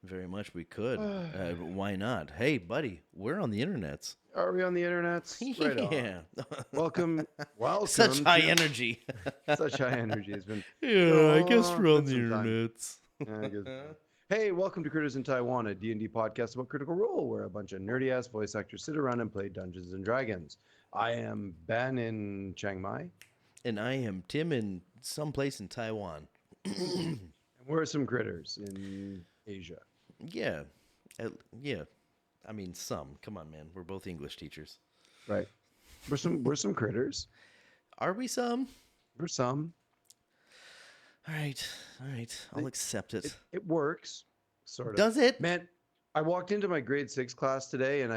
Very much we could. Why not? Hey, buddy, we're on the internets. Are we on the internets? Right on. Yeah. Welcome, Such welcome high to energy. such high energy. It's been Yeah, I guess it's we're on been the some time. internets. Yeah, I guess. Hey, welcome to Critters in Taiwan, a D&D podcast about Critical Role, where a bunch of nerdy-ass voice actors sit around and play Dungeons and Dragons. I am Ben in Chiang Mai, And I am Tim in someplace in Taiwan. and we're some critters in Asia. Yeah. Yeah. I mean, some. Come on, man. We're both English teachers. Right. We're some critters. Are we some? We're some. All right. All right. I'll accept it. It works, sort of. Does it? Man, I walked into my grade 6 class today, and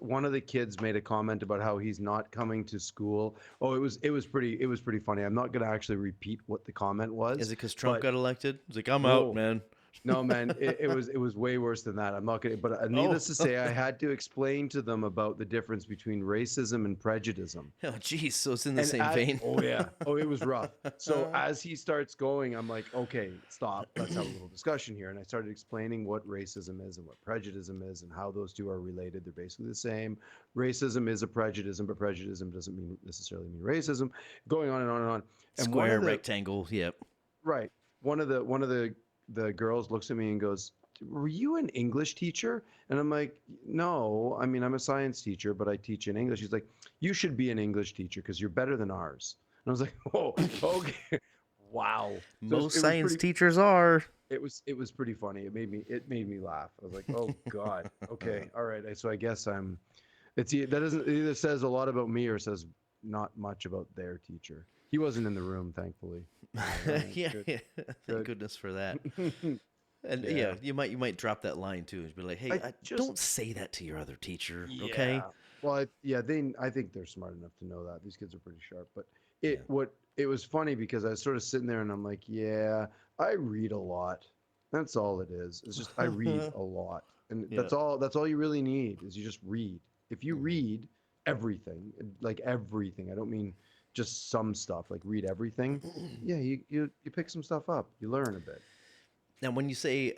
one of the kids made a comment about how he's not coming to school. Oh, it was pretty funny. I'm not gonna actually repeat what the comment was. Is it because Trump but- got elected? It's like, I'm No. out, man. No, man, it was way worse than that. I'm not gonna. But needless to say, I had to explain to them about the difference between racism and prejudice. Oh, geez. So it's in the And same vein. Oh yeah. Oh, it was rough. So as he starts going, I'm like, okay, stop. Let's have a little discussion here. And I started explaining what racism is and what prejudice is and how those two are related. They're basically the same. Racism is a prejudice, but prejudice doesn't necessarily mean racism. Going on and on and on. And Square, rectangle. Yep. Right. One of the girls looks at me and goes, "Were you an English teacher?" And I'm like, "No, I mean, I'm a science teacher, but I teach in English." She's like, "You should be an English teacher because you're better than ours." And I was like, "Oh, okay, wow." So Most science teachers are. It was pretty funny. It made me laugh. I was like, "Oh God, okay, all right." So I guess that doesn't it either says a lot about me or says not much about their teacher. He wasn't in the room, thankfully. Yeah, Good. yeah. Thank Good. goodness for that. And Yeah. you might drop that line too and be like, "Hey, don't say that to your other teacher, okay?" Yeah. Well, I think they're smart enough to know that. These kids are pretty sharp. But it was funny because I was sort of sitting there and I'm like, yeah, I read a lot. That's all it is. It's just I read a lot, and Yeah. that's all you really need is you just read. If you read everything, like everything, I don't mean just some stuff. Like read everything. Yeah, you pick some stuff up. You learn a bit. Now, when you say,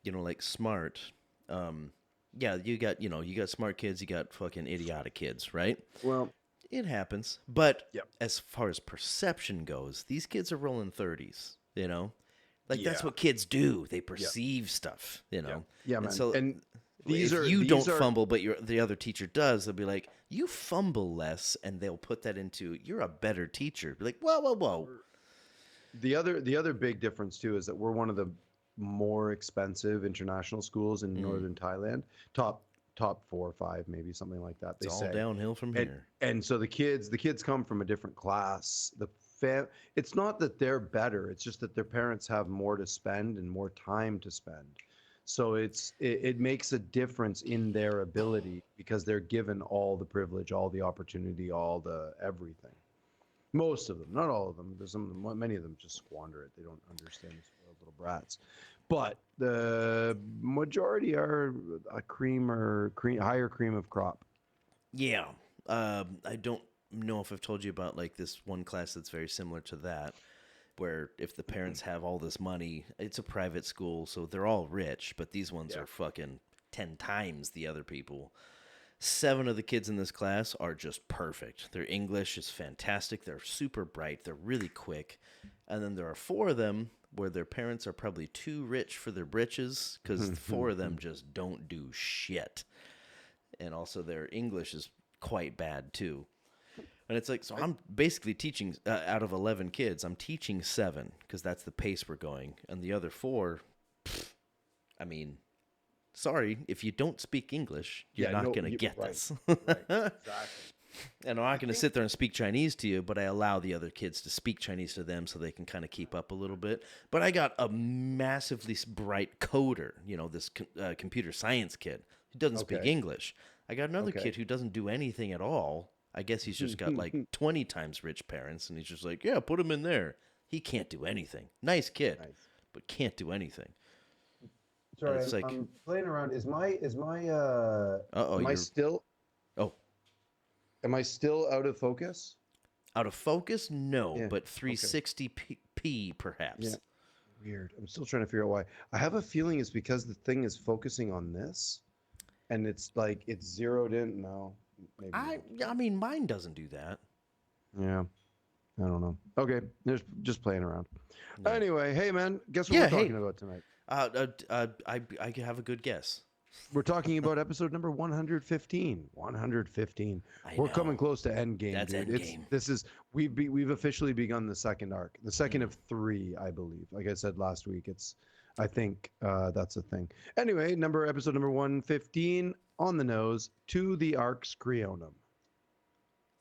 like smart, yeah, you got smart kids, you got fucking idiotic kids, right? Well, It happens. But Yep. as far as perception goes, these kids are rolling 30s, Like that's Yeah. what kids do. They perceive stuff, yeah, man. And so And if you don't fumble, but the other teacher does, they'll be like, "You fumble less," and they'll put that into, "You're a better teacher." Be like, "Whoa, whoa, whoa." The other big difference too is that we're one of the more expensive international schools in northern Thailand. Top 4 or 5, maybe something like that. They It's all say. downhill from here. And so the kids come from a different class. It's not that they're better. It's just that their parents have more to spend and more time to spend. So it makes a difference in their ability because they're given all the privilege, all the opportunity, all the everything. Most of them, not all of them. There's many of them just squander it. They don't understand the spoiled little brats. But the majority are higher cream of crop. Yeah. I don't know if I've told you about like this one class that's very similar to that, where if the parents have all this money, it's a private school, so they're all rich, but these ones are fucking 10 times the other people. 7 of the kids in this class are just perfect. Their English is fantastic. They're super bright. They're really quick. And then there are 4 of them where their parents are probably too rich for their britches because 4 of them just don't do shit. And also their English is quite bad too. And it's like, so I'm basically teaching, out of 11 kids, I'm teaching 7 because that's the pace we're going. And the other 4, I mean, sorry, if you don't speak English, you're not going to get this. Right, exactly. And I'm not going to sit there and speak Chinese to you, but I allow the other kids to speak Chinese to them so they can kind of keep up a little bit. But I got a massively bright coder, this computer science kid who doesn't speak English. I got another kid who doesn't do anything at all. I guess he's just got like 20 times rich parents, and he's just like, yeah, put him in there. He can't do anything. Nice kid, but can't do anything. Sorry, I'm playing around. Am I still? Oh, am I still out of focus? Out of focus? No, Yeah, but 360p perhaps. Yeah. Weird. I'm still trying to figure out why. I have a feeling it's because the thing is focusing on this, and it's like it's zeroed in. No, maybe not. I mean, mine doesn't do that. Yeah, I don't know. Okay, just playing around. Yeah. Anyway, hey man, guess what Yeah. we're Hey. talking about tonight? I have a good guess. We're talking about episode number 115. 115. I We're coming know. close to end game, That's dude. end game. We've officially begun the second arc, the second of 3, I believe. Like I said last week, I think that's a thing. Anyway, episode number 115 on the nose, to the arc's Creonum.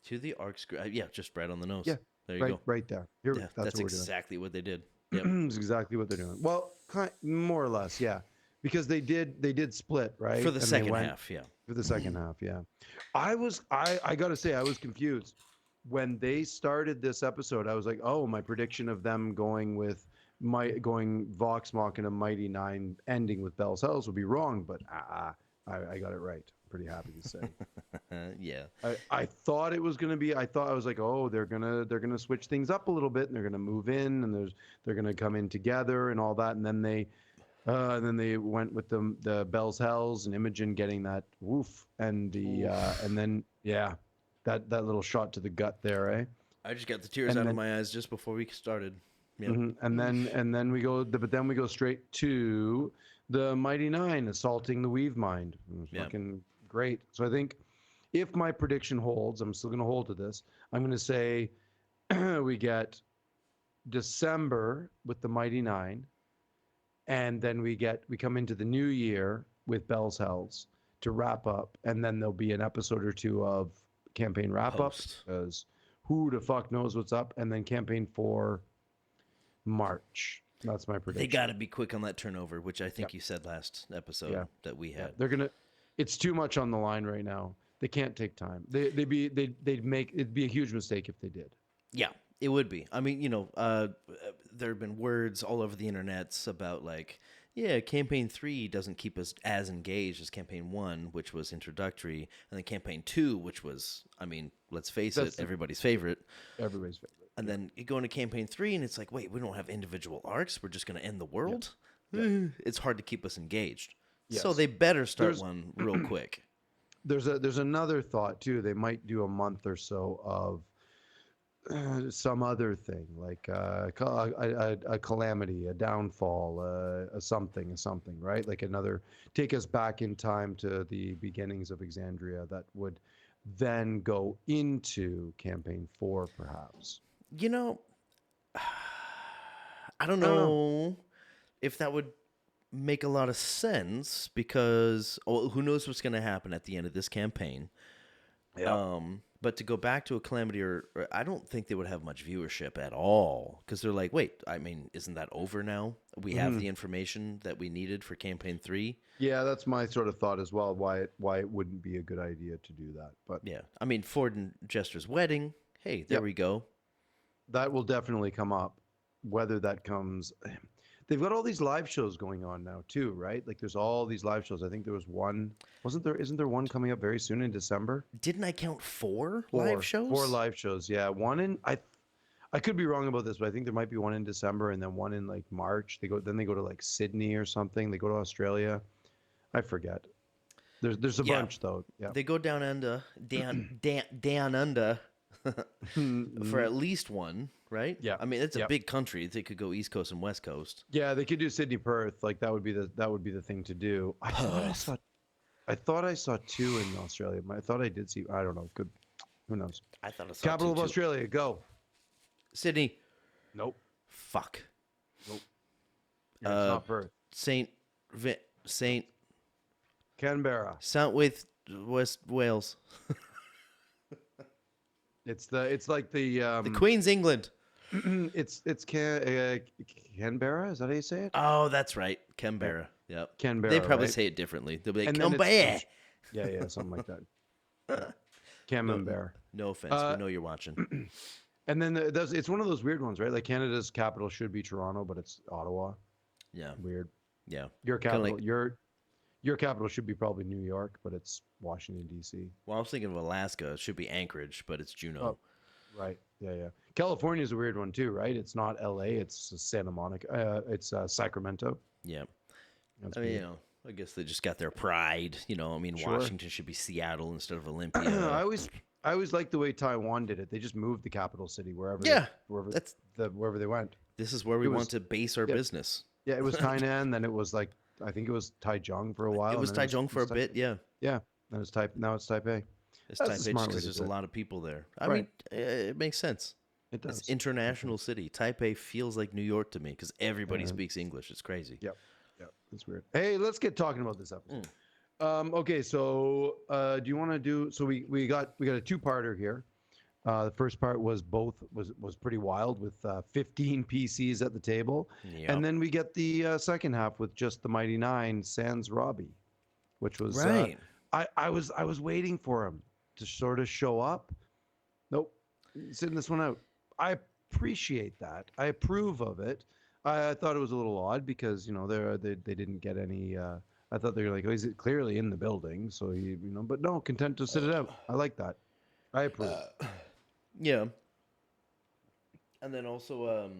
To the arc screw. Yeah, just right on the nose. Yeah, There you go. right there. Here, Yeah, that's that's what we're doing. exactly what they did. Yep. That's exactly what they're doing. Well, more or less, yeah, because they did split, right? For the And they second went half, yeah. for the second half, yeah. I gotta say, I was confused when they started this episode. I was like, oh, my prediction of them going going Vox Machina Mighty Nine ending with Bell's Hells would be wrong, but I got it right. Pretty happy to say. Yeah. I thought it was gonna be. I was like, oh, they're gonna switch things up a little bit, and they're gonna move in, and they're gonna come in together and all that, and then they went with the Bell's Hells and Imogen getting that woof, and and then yeah, that little shot to the gut there, eh? I just got the tears out of my eyes just before we started. Yep. And then we go straight to the Mighty Nine assaulting the Weave Mind. It was fucking great. So I think if my prediction holds, I'm still going to hold to this. I'm going to say we get December with the Mighty Nine, and then we come into the new year with Bell's Hells to wrap up, and then there'll be an episode or two of campaign wrap up, because who the fuck knows what's up, and then campaign 4 March. That's my prediction. They got to be quick on that turnover, which I think you said last episode that we had. They're gonna. It's too much on the line right now. They can't take time. It'd be a huge mistake if they did. Yeah, it would be. I mean, there have been words all over the internets about like, yeah, campaign 3 doesn't keep us as engaged as campaign 1, which was introductory, and then campaign 2, which was, I mean, let's face it, everybody's favorite. Everybody's favorite. And then you go into campaign 3, and it's like, wait, we don't have individual arcs. We're just going to end the world. It's hard to keep us engaged. Yes. So they better start one real quick. There's another thought too. They might do a month or so of some other thing, like a calamity, a downfall, a something, right? Like take us back in time to the beginnings of Exandria that would then go into campaign 4, perhaps. I don't know if that would make a lot of sense, because who knows what's going to happen at the end of this campaign. Yeah. But to go back to a calamity, or I don't think they would have much viewership at all, because they're like, wait, I mean, isn't that over now? We have the information that we needed for campaign 3. Yeah, that's my sort of thought as well. Why it wouldn't be a good idea to do that, but yeah, I mean, Ford and Jester's wedding. Hey, there we go. That will definitely come up. Whether that comes. They've got all these live shows going on now too, right? Like there's all these live shows. I think there was one. Isn't there one coming up very soon in December? Didn't I count 4 live shows? 4 live shows. Yeah, one in I could be wrong about this, but I think there might be one in December and then one in like March. They go to like Sydney or something. They go to Australia. I forget. There's a bunch though. Yeah. They go down under down under for at least one. Right? Yeah. I mean, it's a big country. They could go East Coast and West Coast. Yeah, they could do Sydney, Perth. Like that would be the thing to do. I thought I saw 2 in Australia. I thought I did see. I don't know. Who knows? I thought I saw Capital of Australia. Go. Sydney. Nope. Fuck. Nope. Yeah, it's not Perth. Saint. Canberra. South West Wales. It's like the Queen's England. It's Canberra. Is that how you say it? Oh, that's right, Canberra. Yep. Canberra. They probably right? say it differently. They'll be like And Canberra. Yeah, something like that. Camembert. No offense, we know you're watching. And then it's one of those weird ones, right? Like Canada's capital should be Toronto, but it's Ottawa. Yeah. Weird. Yeah. Your capital, your capital should be probably New York, but it's Washington D.C. Well, I was thinking of Alaska. It should be Anchorage, but it's Juneau. Right. Yeah, yeah. California is a weird one too, right? It's not LA, it's Santa Monica. It's Sacramento. Yeah. That's I mean, weird. I guess they just got their pride. I mean, Sure. Washington should be Seattle instead of I Olympia. always I always liked the way Taiwan did it. They just moved the capital city Yeah, wherever that's wherever they went. this is where It we want was to base our yeah, business. yeah, it was Tainan, then it was like I think it was Taichung for a It while, and was then it Taichung it for was a bit, yeah. yeah, now it's Taipei. It's That's the Taipei just smart way because to there's do a it. lot of people there. I Right. mean, it makes sense. It It's does. It international does. city. Taipei feels like New York to me because everybody And speaks English. It's crazy. yep. Yep. It's weird. Hey, let's get talking about this episode. Mm. Okay, so do you want to do? So we got a two-parter here. The first part was pretty wild with 15 PCs at the table, and Yep. then we get the second half with just the Mighty Nine sans Robbie, which was Right. I was waiting for him to sort of show up. Nope, sitting this one out. I appreciate that. I approve of it. I thought it was a little odd because they didn't get any. I thought they were like, oh, he's clearly in the building, so but no, content to sit it out. I like that. I approve. Yeah. And then also,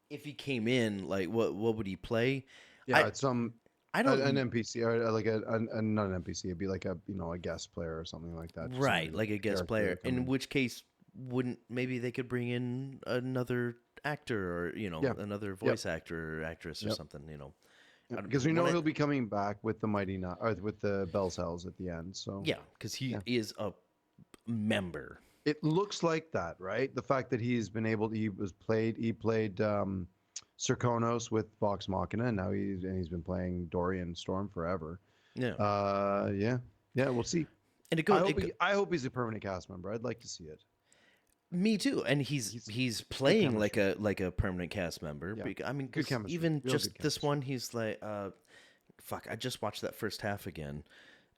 if he came in, like, what would he play? Yeah, I it's some I an don't NPC or like a not an NPC. It'd be like a guest player or something like that. right, like a guest character player. come In which case, wouldn't maybe they could bring in another actor or Yeah. another Yep. voice actor or actress or Yep. something. Yeah, I because we don't- know when I- he'll be coming back with the Mighty Nine or with the Bell's Hells at the end. So Yeah, because he Yeah. is a member. it looks like that, right? The fact that he's been able to, he played Sir Konos with Vox Machina, and now he's been playing Dorian Storm forever. Yeah, Yeah, we'll see. and it I goes. hope I hope he's a permanent cast member. I'd like to see it. Me too, and he's playing like a permanent cast member. Yeah. I mean, Good 'cause chemistry. even Real just good this chemistry. one, he's like, fuck. I just watched that first half again,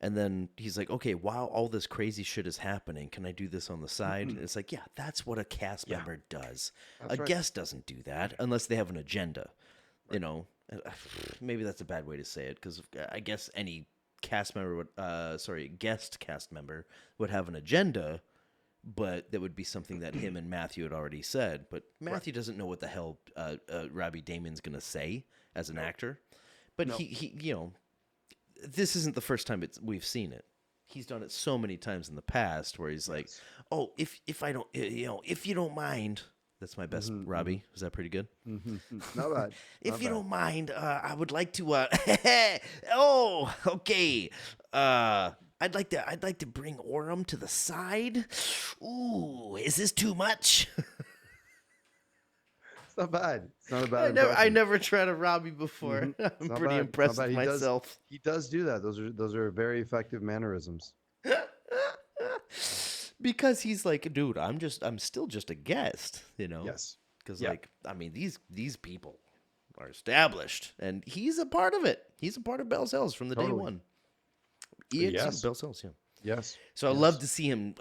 and then he's like, okay, while all this crazy shit is happening, can I do this on the side? And it's like, yeah, that's what a cast Yeah. member does. That's A right. guest doesn't do that unless they have an agenda. Maybe that's a bad way to say it because I guess any cast member would, guest cast member would have an agenda, but that would be something that him and Matthew had already said. But Matthew doesn't know what the hell Robbie Damon's gonna say as an actor. But No. he this isn't the first time we've seen it. He's done it so many times in the past where he's like, Yes. "Oh, if I don't, if you don't mind." That's my best, Robbie. Is that pretty good? Not bad. If Not you bad. don't mind, I would like to. Oh, okay. I'd like to bring Orem to the side. Ooh, is this too much? It's not bad. It's not a bad. I impression. never tried a Robbie before. Mhm. I'm It's not pretty bad. impressed Not bad. with myself. He does do that. Those are very effective mannerisms. Because he's like, dude, I'm still just a guest, Yes. Because Yeah. I mean, these people are established, and he's a part of it. He's a part of Bell's Hells from the day Totally. one. EXE Yes. Bell's Hells, yeah. Yes. So I Yes. love to see him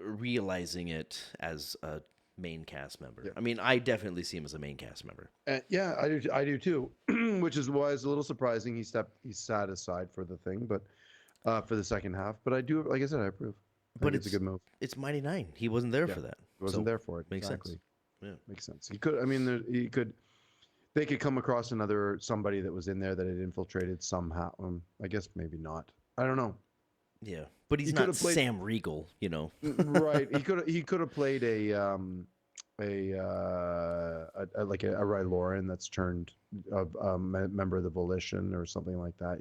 realizing it as a main cast member. Yeah. I mean, I definitely see him as a main cast member. Yeah, I do too. Which is why it's a little surprising he sat aside for the thing, but for the second half. But I do, like I said, I approve. I think it's a good move. It's Mighty Nine. He wasn't there for that. He wasn't So, there for it. makes sense. Exactly. Yeah. Makes sense. He could. I mean, they could come across somebody that was in there that had infiltrated somehow. I guess maybe not. I don't know. Yeah, but he's He not could've played- Sam Riegel, Right. He could have played a like a Ray Lauren that's turned a member of the Volition or something like that.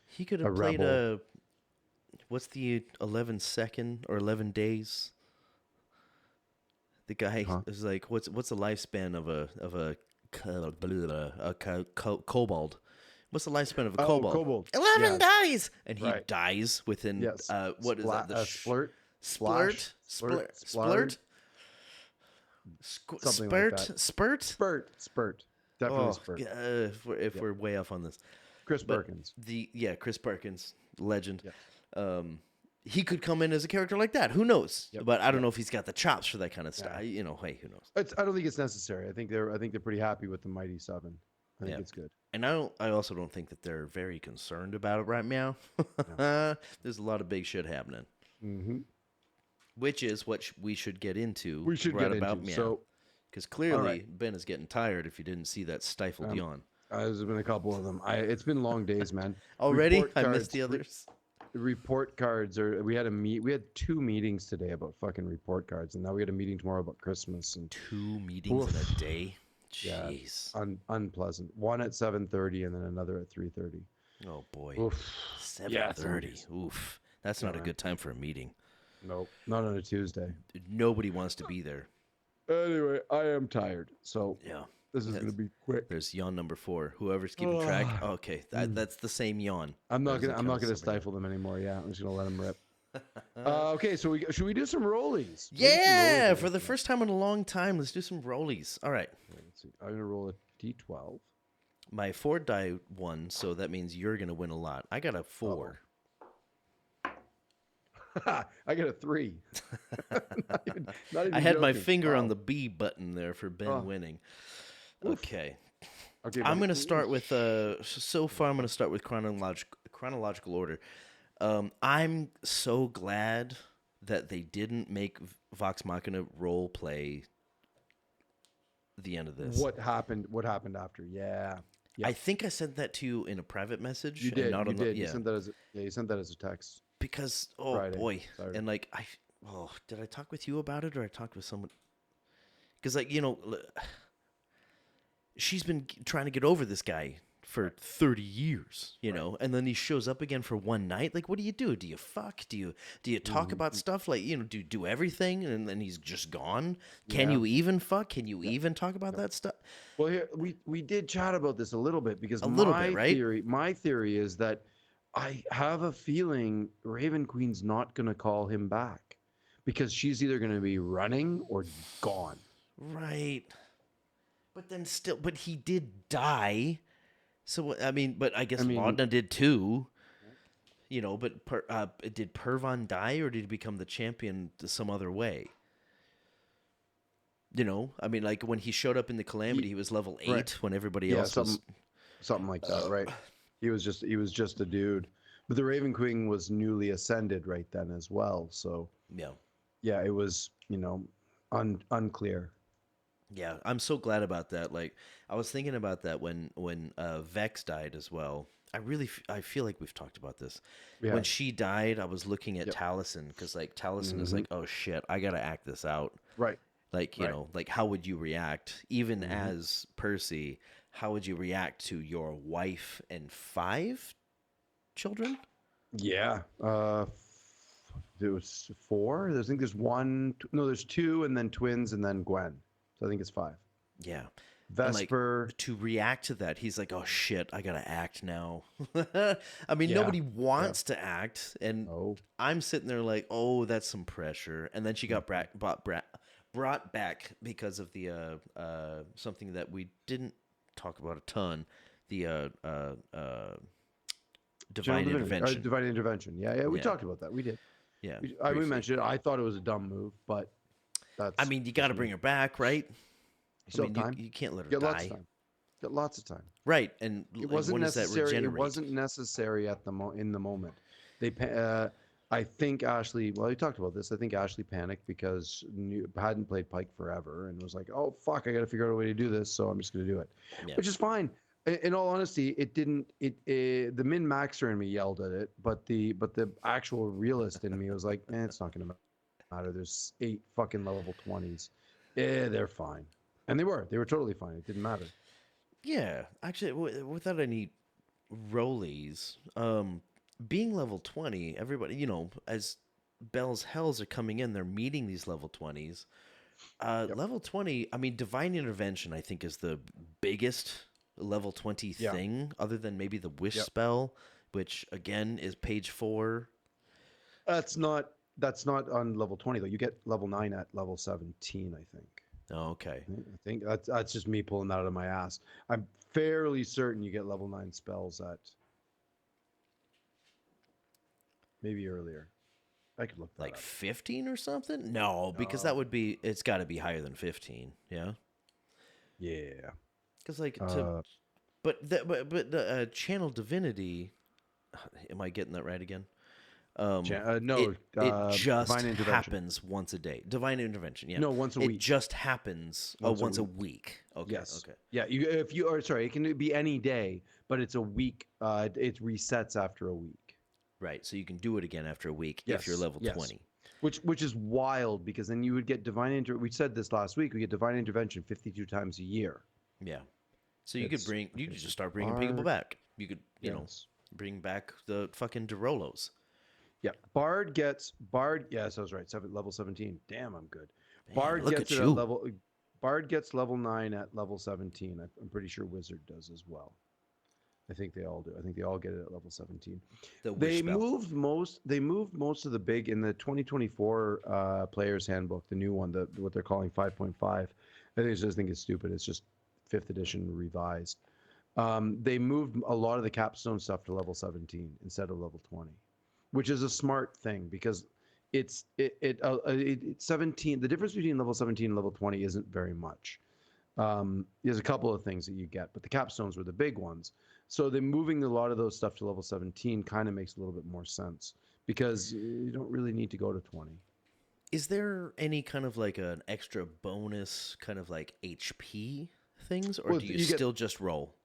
He could A have played rebel. what's the 11 second or 11 days? The guy Huh? is like, what's the lifespan of a kobold? What's the lifespan of a kobold? Kobold. 11 Yes. days, and he Right. dies within Yes. what is that? The Splurt? splurt, Splash? splurt, Something like spurt, that. spurt. Spurt. Definitely Oh, Spurt. if we're way off on this, Chris but Perkins. Chris Perkins, legend. Yeah. He could come in as a character like that. Who knows? Yep. But I don't know if he's got the chops for that kind of stuff. Yeah. Hey, who knows? I don't think it's necessary. I think they're pretty happy with the Mighty Seven. I think Yeah. it's good. And I also don't think that they're very concerned about it right now. There's a lot of big shit happening. Mm-hmm. Which is what we should get into We should right get about into. meow. So, Because all clearly right. Ben is getting tired if you didn't see that stifled Um, yawn. there's been a couple of them. It's been long days, man. Already? Report I missed cards. the others. Report cards are. We had 2 meetings today about fucking report cards, and now we had a meeting tomorrow about Christmas. And 2 meetings in oof, a day? yeah, Jeez. unpleasant. One at 7:30, and then another at 3:30. Oh, boy. Oof. Yeah, 7:30. Oof. That's Yeah, not a man. good time for a meeting. Nope, not on a Tuesday. Nobody wants to be there. Anyway, I am tired, so Yeah. this is gonna be quick. There's yawn number 4. Whoever's keeping track. Okay, that's the same yawn. I'm That not doesn't gonna. I'm count not as gonna separate yawn. stifle them anymore. Yeah, I'm just gonna let them rip. Okay, so should we do some rollies? Yeah, for the first time in a long time, let's do some rollies. All right. Let's see. I'm gonna roll a d12. My 4 die won, so that means you're going to win a lot. I got a 4. I got a 3. not even I had my joking. finger on Wow. the B button there for Ben winning. Okay. Okay, I'm buddy. going to start with, so far I'm going to start with chronological order. I'm so glad that they didn't make Vox Machina role play the end of this. What happened? What happened after? Yeah. I think I sent that to you in a private message. You did. And not You on did. The, You sent that as you sent that as a text. because Friday. boy, Sorry. and like did I talk with you about it or I talked with someone? Because she's been trying to get over this guy for 30 years, and then he shows up again for one night. Like, what do? Do you fuck? Do you talk about stuff like do everything and then he's just gone? Can you even fuck? Can you even talk about that stuff? Well, here we did chat about this a little bit because right? my theory is that I have a feeling Raven Queen's not going to call him back because she's either going to be running or gone. Right. But then but he did die. So I mean, but I guess Laudna did too. But did Pervon die or did he become the champion some other way? I mean, like when he showed up in the Calamity, he was level 8 right. when everybody else was something like that, right? He was just a dude. But the Raven Queen was newly ascended right then as well. So yeah, it was unclear. Yeah, I'm so glad about that. Like, I was thinking about that when Vex died as well. I feel like we've talked about this. Yeah. When she died, I was looking at Taliesin because like Taliesin is like, oh shit, I gotta act this out. Right. Like like how would you react even as Percy? How would you react to your wife and 5 children? Yeah. There was 4. I think there's 1. No, there's 2, and then twins, and then Gwen. So I think it's 5. Yeah. Vesper. Like, to react to that, he's like, oh shit, I gotta act now. I mean, nobody wants to act, and I'm sitting there like, oh, that's some pressure. And then she got brought back because of the something that we didn't talk about a ton, the divine intervention. Divine intervention. Yeah, we talked about that. We did. Yeah, we mentioned it. I thought it was a dumb move, but that's. I mean, you got to bring her back, right? Time. You can't let her die. Get lots of time. Right, and it wasn't necessary. It wasn't necessary at in the moment. They, I think Ashley. Well, we talked about this. I think Ashley panicked because hadn't played Pike forever and was like, "Oh fuck, I got to figure out a way to do this." So I'm just going to do it, which is fine. In all honesty, it didn't. The min maxer in me yelled at it, but the actual realist in me was like, it's not going to matter. There's 8 fucking level 20s. Yeah, they're fine. And they were totally fine. It didn't matter. Yeah, actually, without any rollies, being level 20, everybody, as Bell's Hells are coming in, they're meeting these level 20s. Level 20, I mean, Divine Intervention, I think, is the biggest level 20 thing, other than maybe the Wish spell, which, again, is page 4. That's not on level 20, though. You get level 9 at level 17, I think. Oh, okay. I think that's just me pulling that out of my ass. I'm fairly certain you get level 9 spells at maybe earlier. I could look that like up. 15 or something? No, because it's got to be higher than 15. Yeah. Yeah. Because but channel divinity. Am I getting that right again? No, it just divine intervention. happens once a day. Divine intervention, yeah. No, once a It week. just happens once a week. Okay, Yes. okay. Yeah. It can be any day, but it's a week. It resets after a week. Right. So you can do it again after a week if you're Yes. level Yes. 20. Which is wild because then you would get we said this last week. We get divine intervention 52 times a year. Yeah. So you could just start bringing Bard. people back. You could, Yes. bring back the fucking Derolos. Yeah. Yes, I was right. Level 17. Damn, I'm good. Man, Bard look gets at it you. at level. Bard gets level 9 at level 17. I'm pretty sure Wizard does as well. I think they all do. I think they all get it at level 17. The wish They spell. moved most of the big in the 2024 player's handbook, the new one, what they're calling 5.5. I just think it's stupid. It's just 5th edition revised. They moved a lot of the capstone stuff to level 17 instead of level 20, which is a smart thing because it's 17. The difference between level 17 and level 20 isn't very much. There's a couple of things that you get, but the capstones were the big ones. So they're moving a lot of those stuff to level 17 kind of makes a little bit more sense because you don't really need to go to 20. Is there any kind of like an extra bonus kind of like HP things, or do you still just roll?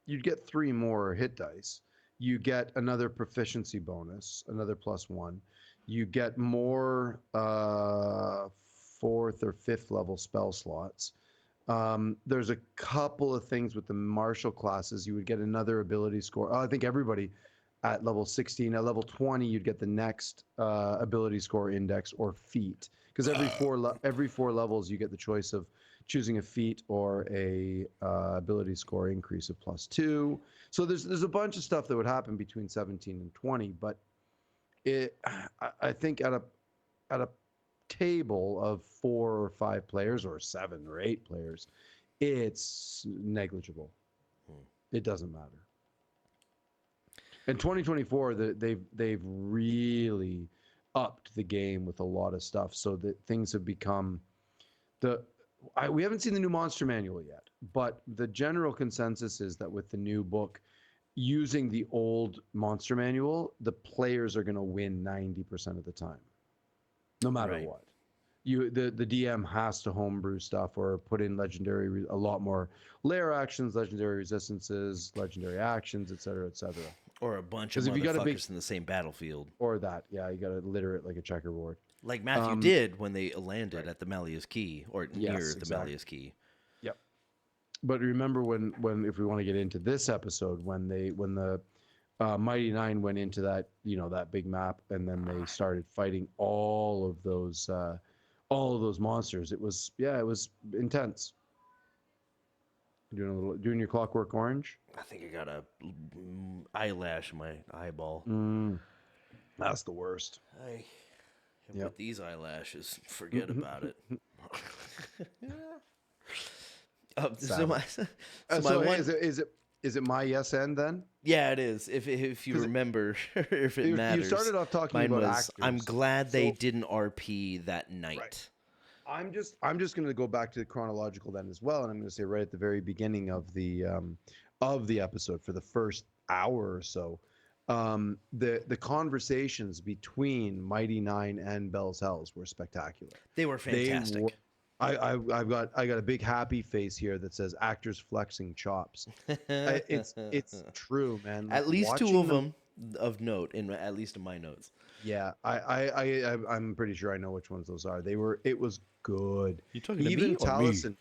You'd get 3 more hit dice. You get another proficiency bonus, another +1. You get more 4th or 5th level spell slots. There's a couple of things with the martial classes. You would get another ability score. I think everybody at level 16. At level 20, you'd get the next ability score index or feat. Because every 4 levels, you get the choice of choosing a feat or a ability score increase of +2. So there's a bunch of stuff that would happen between 17 and 20. But I think at a table of 4 or 5 players or 7 or 8 players, it's negligible. It doesn't matter. In 2024, they've really upped the game with a lot of stuff, so that things have become we haven't seen the new monster manual yet, but the general consensus is that with the new book, using the old monster manual, the players are going to win 90% of the time, no matter what. The DM has to homebrew stuff or put in a lot more layer actions, legendary resistances, legendary actions, etc., etc. Or a bunch of motherfuckers in the same battlefield. Or that, yeah, you got to litter it like a checkerboard. Like Matthew did when they landed at the Malleus Key, or near the Malleus Key. Yep. But remember when if we want to get into this episode, when the Mighty Nine went into that that big map, and then they started fighting all of those monsters. It was intense. Doing your Clockwork Orange. I think I got a eyelash in my eyeball. That's the worst. With these eyelashes, forget about it. Is it my yes end then? Yeah, it is. If you remember, if it matters. You started off talking about actors. I'm glad they didn't RP that night. Right. I'm just going to go back to the chronological then as well, and I'm going to say right at the very beginning of the episode, for the first hour or so, the conversations between Mighty Nine and Bell's Hells were spectacular. They were fantastic. I've got a big happy face here that says actors flexing chops. It's true, man. At least 2 of them of note, at least in my notes. Yeah, I'm pretty sure I know which ones those are. It was good. You talking to me or Taliesin,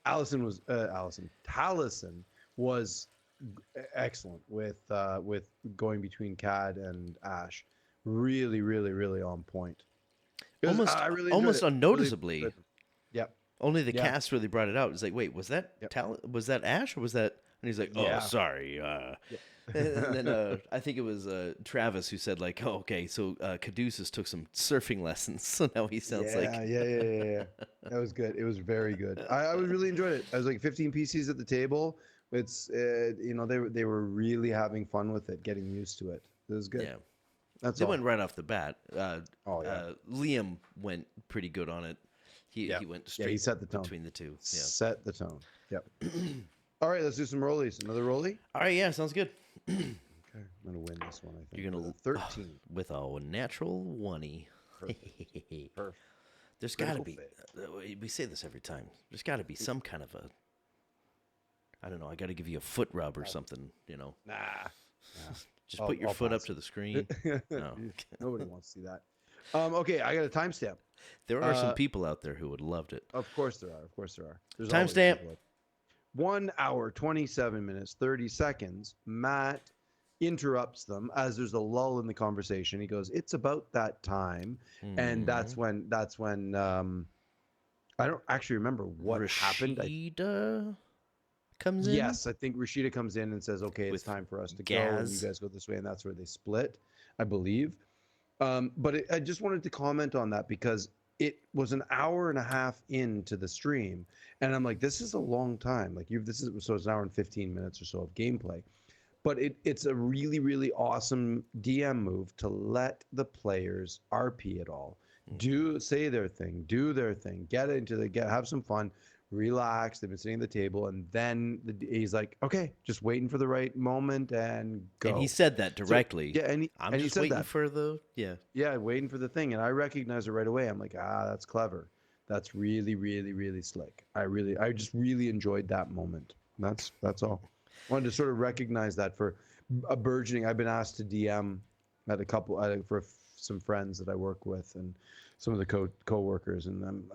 Taliesin was excellent with going between Cad and Ash. Really, really, really on point. Almost unnoticeably. Really, yep. Only the cast really brought it out. It's like, wait, was that was that Ash or was that? And he's like, oh, sorry. And then I think it was Travis who said like, oh, okay, so Caduceus took some surfing lessons, so now he sounds like. Yeah. That was good. It was very good. I really enjoyed it. I was like 15 PCs at the table. It's they were really having fun with it, getting used to it. It was good. Yeah, they went right off the bat. Liam went pretty good on it. He went straight. He set the tone between the two. Yeah. Set the tone. Yep. All right, let's do some rollies. Another rollie? All right, yeah, sounds good. Okay. Okay, I'm going to win this one, I think. You're going With to a 13. with a natural 1. Perfect. Perfect. There's got to Critical be. fail. We say this every time. There's got to be some kind of a. I don't know. I got to give you a foot rub or something. Nah. Just put your I'll foot up pass. to the screen. No. Nobody wants to see that. Okay, I got a timestamp. There are some people out there who would have loved it. Of course there are. Of course there are. There's always Timestamp. people out- 1 hour, 27 minutes, 30 seconds. Matt interrupts them as there's a lull in the conversation. He goes, "It's about that time," and that's when I don't actually remember what happened. Rashida comes in. Yes, I think Rashida comes in and says, "Okay, it's With time for us to go, and you Gaz. guys go this way," and that's where they split, I believe. But I just wanted to comment on that because it was an hour and a half into the stream, and I'm like, "This is a long time." Like so it's an hour and 15 minutes or so of gameplay, but it's a really really awesome DM move to let the players RP it all, say their thing, do their thing, have some fun, relax. They've been sitting at the table, and then he's like, "Okay, just waiting for the right moment and go." And he said that directly. So, yeah, I'm he just said waiting that. for the Yeah, waiting for the thing, and I recognize it right away. I'm like, that's clever. That's really, really, really slick. I just really enjoyed that moment. That's all. Wanted to sort of recognize that for a burgeoning. I've been asked to DM at a couple for some friends that I work with and some of the co-workers, and I'm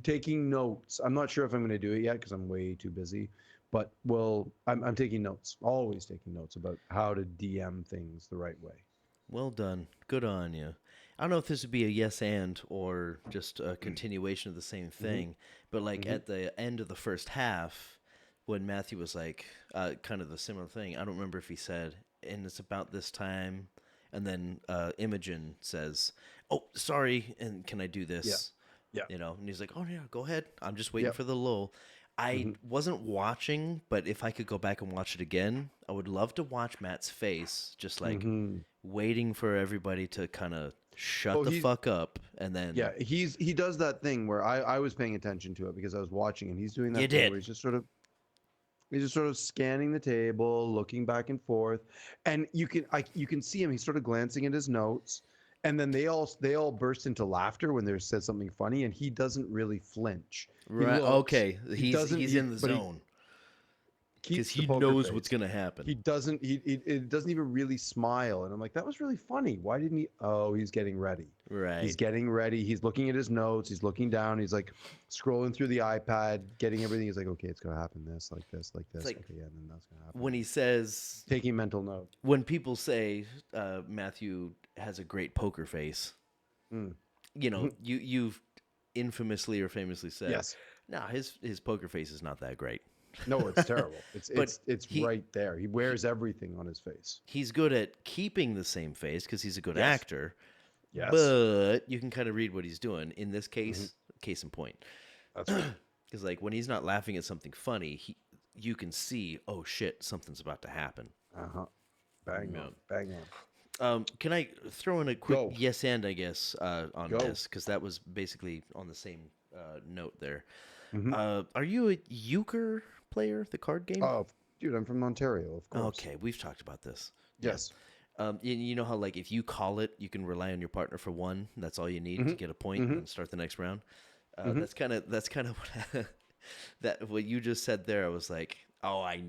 taking notes. I'm not sure if I'm going to do it yet because I'm way too busy. But I'm taking notes. Always taking notes about how to DM things the right way. Well done. Good on you. I don't know if this would be a yes and or just a continuation of the same thing, but like at the end of the first half, when Matthew was like, kind of the similar thing. I don't remember if he said, "And it's about this time," and then Imogen says, "Oh, sorry, and can I do this?" Yeah. And he's like, "Oh yeah, go ahead. I'm just waiting Yep. for the lull." I wasn't watching, but if I could go back and watch it again, I would love to watch Matt's face, just like waiting for everybody to kind of shut the fuck up, and then Yeah, he does that thing where I was paying attention to it because I was watching, and he's doing that You thing did. where he's just sort of scanning the table, looking back and forth, and you can see him. He's sort of glancing at his notes, and then they all burst into laughter when they said something funny, and he doesn't really flinch. He right, looks. okay, He doesn't. he's in the zone because Keeps the he poker knows face. what's gonna happen. He doesn't. It doesn't even really smile, and I'm like, that was really funny. Why didn't he? Oh, he's getting ready. Right. He's getting ready. He's looking at his notes. He's looking down. He's like scrolling through the iPad, getting everything. He's like, okay, it's gonna happen. This, like this, like this. like Okay, yeah, and then that's gonna happen. When he says, Taking mental note. when people say Matthew has a great poker face, you've infamously or famously said, Yes. "No, his poker face is not that great." No, it's terrible. But It's right there. He wears everything on his face. He's good at keeping the same face because he's a good Yes. actor. Yes. But you can kind of read what he's doing. In this case, case in point. That's right. Because like when he's not laughing at something funny, you can see, oh shit, something's about to happen. Bang on. Bang on. Can I throw in a quick Go. yes and I guess on Go. this because that was basically on the same note there. Are you a euchre player, the card game? Oh, dude, I'm from Ontario, of course. Okay, we've talked about this. Yes. You know how like if you call it, you can rely on your partner for one. That's all you need to get a point and start the next round. That's kind of what you just said there. I was like, oh, I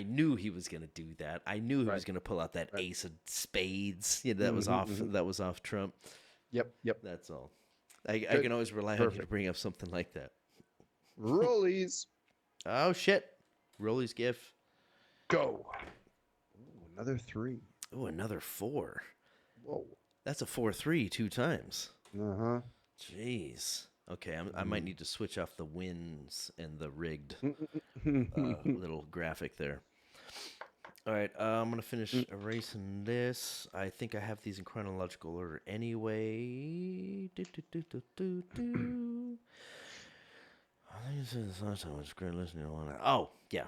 knew he was gonna do that. I knew he was gonna pull out that ace of spades. That was off. That was off Trump. Yep. That's all. I can always rely on you to bring up something like that. Rollies. Oh shit! Rolly's gif. Go. Ooh, another 3. Oh, another 4. Whoa. That's a 4-3 2 times. Uh-huh. Jeez. Okay, I might need to switch off the wins and the rigged little graphic there. All right, I'm going to finish erasing this. I think I have these in chronological order anyway. I think this is the last time I was great listening to one. Oh, yeah.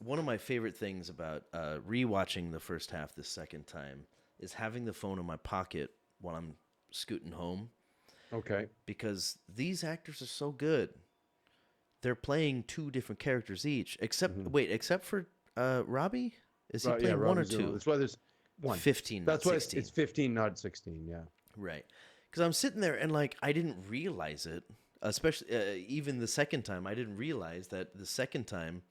One of my favorite things about rewatching the first half the second time is having the phone in my pocket while I'm scooting home. Okay. Because these actors are so good. They're playing 2 different characters each. Except for Robbie? Is he playing one or Robbie 2? Zero. That's why One. 15, not That's why it's 16. 15, not 16. Yeah. Right. Because I'm sitting there and like I didn't realize it, especially even the second time. I didn't realize that the second time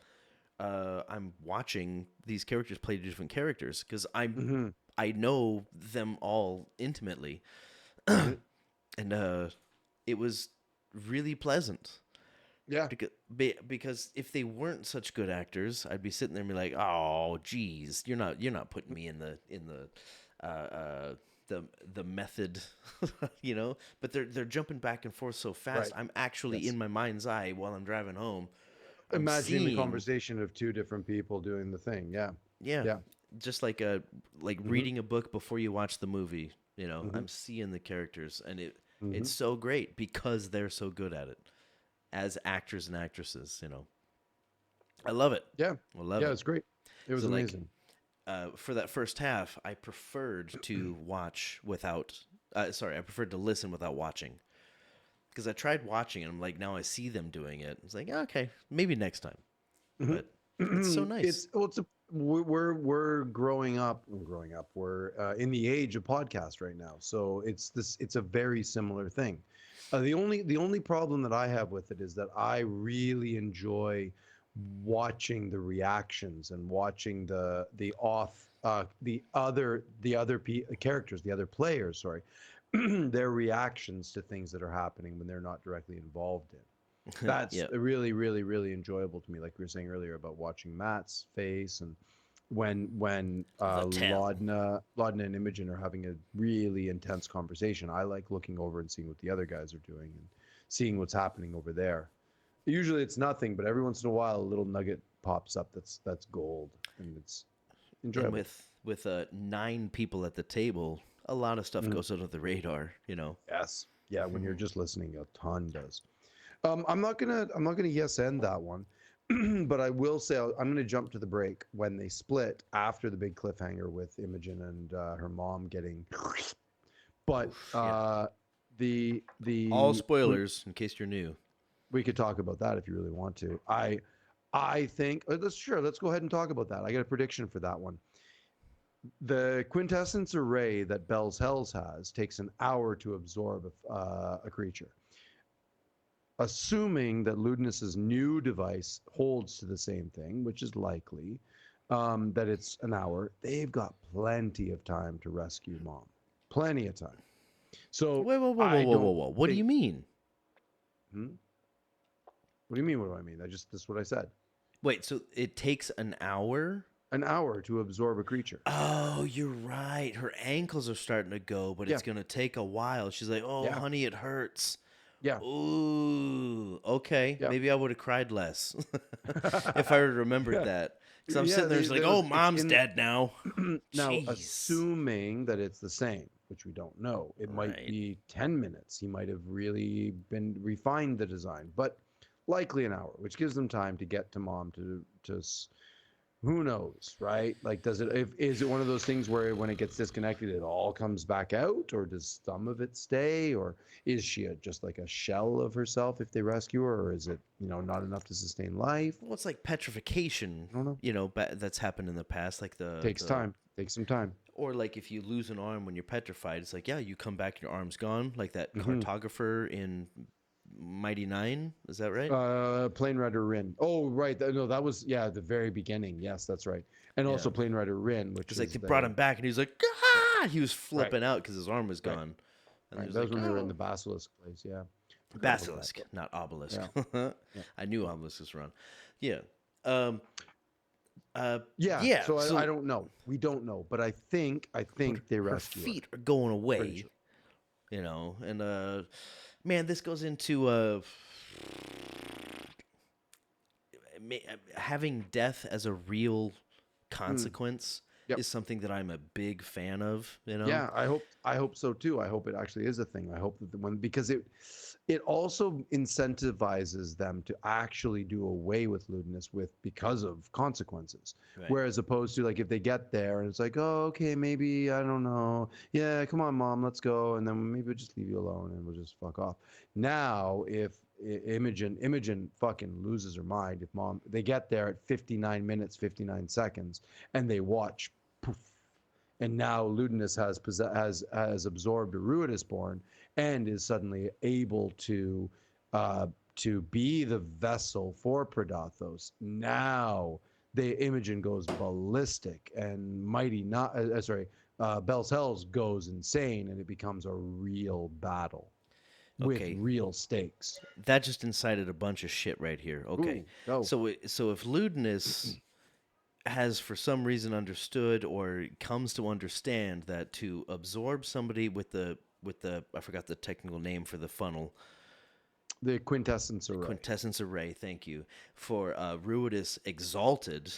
I'm watching these characters play different characters because Hmm. I know them all intimately, Hmm. and it was really pleasant. Yeah. Because if they weren't such good actors, I'd be sitting there and be like, "Oh, geez, you're not putting me in the method, you know." But they're jumping back and forth so fast. Right. I'm actually Yes. in my mind's eye while I'm driving home. I'm Imagining the seeing, conversation of two different people doing the thing. Yeah. yeah, Yeah. just like Hmm. reading a book before you watch the movie. You know, Hmm. I'm seeing the characters, and Hmm. it's so great because they're so good at it as actors and actresses. You know, I love it. Yeah. I love Yeah. it. It's great. It was So like amazing. for that first half, I preferred to watch without. Sorry, I preferred to listen without watching because I tried watching and I'm like, now I see them doing it. It's like, okay, maybe next time. But it's so nice. It's well, we're growing up. Growing up, we're in the age of podcast right now. So it's this. It's a very similar thing. The only problem that I have with it is that I really enjoy watching the reactions and watching the other characters, the other players. Sorry, their reactions to things that are happening when they're not directly involved in. That's Yeah, really, really, really enjoyable to me. Like we were saying earlier about watching Matt's face, and when the tell. Laudna and Imogen are having a really intense conversation, I like looking over and seeing what the other guys are doing and seeing what's happening over there. Usually it's nothing, but every once in a while a little nugget pops up that's gold, and it's And enjoyable. with 9 people at the table, a lot of stuff Mhm. goes under the radar. You know. Yes, yeah. When you're just listening, a ton does. I'm not gonna yes end that one, but I will say I'm gonna jump to the break when they split after the big cliffhanger with Imogen and her mom getting. But Oof, yeah. All the spoilers in case you're new. we could talk about that if you really want to. I think let's go ahead and talk about that. I got a prediction for that one. The quintessence array that Bell's Hells has takes an hour to absorb a creature. Assuming that Ludinus's new device holds to the same thing, which is likely, that it's an hour, they've got plenty of time to rescue mom. Plenty of time. So Whoa, whoa, whoa, whoa, I whoa, whoa, don't whoa! What do think. you mean? Hmm? What do you mean? What do I mean? That's what I said. Wait, so it takes an hour? An hour to absorb a creature. Oh, you're right. Her ankles are starting to go, but Yeah. it's gonna take a while. She's like, "Oh, Yeah. honey, it hurts." Yeah. Ooh, okay. Yeah. Maybe I would have cried less if I had remembered Yeah. that. Because I'm Yeah. sitting there, They, just like, there "Oh, was. It's mom's in. dead now." Now, Jeez. assuming that it's the same, which we don't know, it might Right. be 10 minutes. He might have really been refined the design, but likely an hour, which gives them time to get to mom who knows, right? Like, is it one of those things where when it gets disconnected, it all comes back out, or does some of it stay, or is she just like a shell of herself if they rescue her, or is it, not enough to sustain life? Well, it's like petrification, I don't know. that's happened in the past, like Takes time. Takes some time. or like if you lose an arm when you're petrified, it's like, yeah, you come back, your arm's gone, like that Hmm. cartographer in Mighty Nine. Is that right? Plane Rider Rin. Oh, right. No, that was the very beginning. Yes, that's right. And Yeah. also Plane Rider Rin, which Because like is they brought the him back and he was like, right, ah! He was right, flipping out because his arm was right, gone, and he right. was That was like, when they were in oh, the Basilisk place. Yeah, forgot about that. basilisk, not obelisk. Yeah, yeah, I knew obelisk was wrong. Yeah. Um. yeah. Yeah. So I So, don't know. We don't know, but I think they her rescue her. feet are going Pretty away, sure. and man, this goes into having death as a real Mm, consequence yep. is something that I'm a big fan of, Yeah, I hope so too. I hope it actually is a thing. I hope that the one because it also incentivizes them to actually do away with lewdness because of consequences. Right. Whereas opposed to like if they get there and it's like, oh, okay, maybe I don't know. Yeah, come on, mom, let's go, and then maybe we'll just leave you alone and we'll just fuck off. Now, if Imogen fucking loses her mind, if mom they get there at 59 minutes 59 seconds and they watch poof and now Ludinus has absorbed a Ruidusborn and is suddenly able to be the vessel for Predathos. Now the Imogen goes ballistic, and Bell's Hells goes insane, and it becomes a real battle with Okay, real stakes. that just incited a bunch of shit right here. Okay, Ooh, go. so if Ludinus has for some reason understood or comes to understand that to absorb somebody with the I forgot the technical name for the funnel, The quintessence array. quintessence array, thank you, for Ruidus Exalted.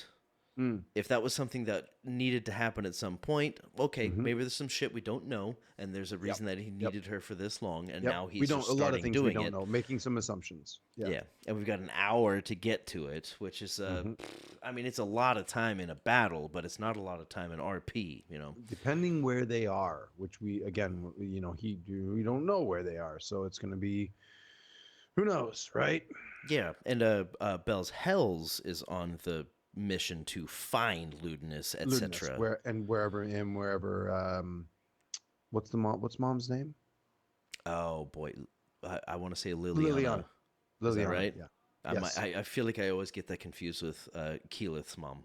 Mm. If that was something that needed to happen at some point, okay, Mm-hmm. maybe there's some shit we don't know, and there's a Yep. reason that he Yep. needed her for this long, and Yep. now We he's don't just a lot of starting things we doing don't it. know. Making some assumptions. Yeah. Yeah, and we've got an hour to get to it, which is, Mm-hmm. I mean, it's a lot of time in a battle, but it's not a lot of time in RP, you know? Depending where they are, which we again, we don't know where they are, so it's going to be, who knows, right? Yeah, and Bell's Hells is on the mission to find Ludinus, Ludinus, etc. wherever. What's mom's name? Oh boy, I want to say Liliana. Liliana. Is that Liliana. right? Yeah. I Yes. I feel like I always get that confused with Keyleth's mom.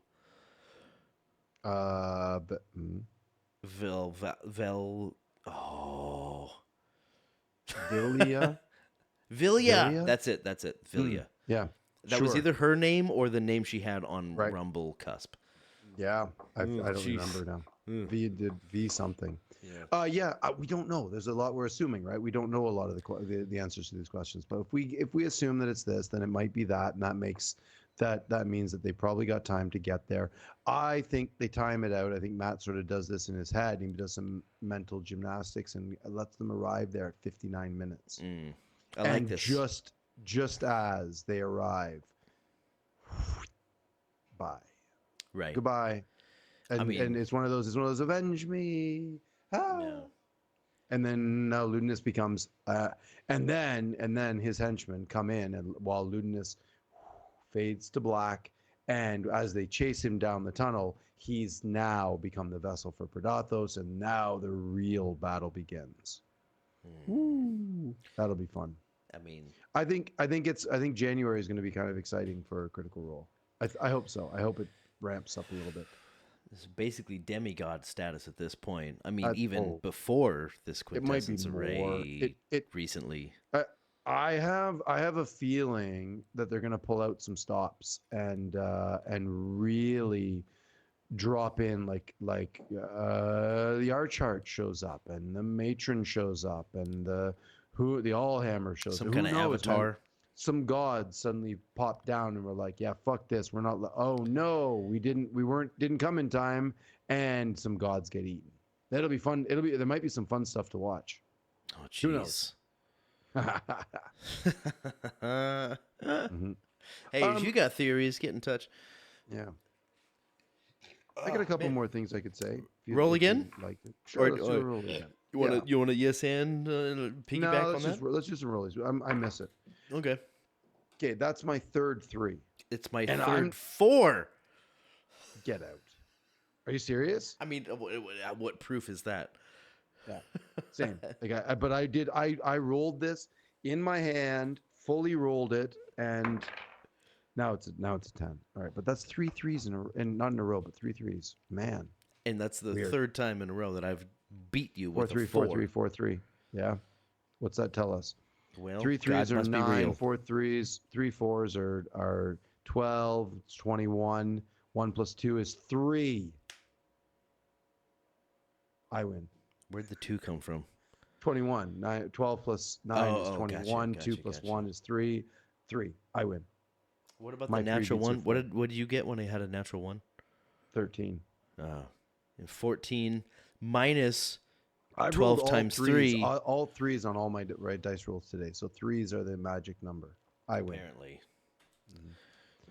But Vel. Oh, Vilia. Villia. Vilia. That's it. That's it. Villia. Yeah. That was Sure. either her name or the name she had on Right. Rumble Cusp. Yeah. I Ooh, don't jeez. remember now. Ooh. V something. Yeah. Yeah, we don't know. There's a lot we're assuming, right? We don't know a lot of the answers to these questions. But if we assume that it's this, then it might be that, and that means that they probably got time to get there. I think they time it out. I think Matt sort of does this in his head. He does some mental gymnastics and lets them arrive there at 59 minutes. I like And this. just as they arrive, bye, Right. goodbye, and I mean, and it's one of those avenge me. Ah. yeah. And then now Ludinus becomes, and then his henchmen come in, and while Ludinus fades to black, and as they chase him down the tunnel, he's now become the vessel for Predathos, and now the real battle begins. Woo. That'll be fun. I mean, I think January is going to be kind of exciting for Critical Role. I hope so. I hope it ramps up a little bit. this is basically demigod status at this point. I mean, even Oh, before this it might be quintessence more. array It recently. I have a feeling that they're going to pull out some stops and really drop in the Archart shows up, and the Matron shows up, and the Allhammer shows Some up. kind Who of knows, man? avatar. Some gods suddenly pop down and we're like, yeah, fuck this. We're not. Oh no, didn't come in time, and some gods get eaten. That'll be fun. There might be some fun stuff to watch. Oh, Who knows? jeez. Mhm. Hey, if you got theories, get in touch. Yeah. I got a couple man. more things I could say. Roll again? Like it. Sure, Or- let's do a roll again. You want to yes and piggyback No, on let's that? let's do some rollies. I miss it. Okay. Okay, that's my third 3. It's my And 3rd 4. Get out. Are you serious? I mean, what proof is that? Yeah. Same. But I rolled this in my hand, fully rolled it, and now it's a 10. All right, but that's 3 threes and not in a row, but 3 threes. Man. And that's the Weird. 3rd time in a row that I've beat you 4 with 3 a 4 4. 3 4 3. Yeah. What's that tell us? Well, 3 threes God are must be 9, real. 4 threes, 3 fours are 12, it's 21. 1 plus 2 is 3. I win. Where'd the 2 come from? 21. 12 plus 9 is Oh, 21. gotcha, 2 plus gotcha. 1 is 3. 3. I win. What about My the 3 natural beats your one? 4. What did you get when I had a natural 1? 13. And 14 minus I 12 rolled all times threes, 3. all threes on all my dice rolls today. So 3s are the magic number. I win. Apparently.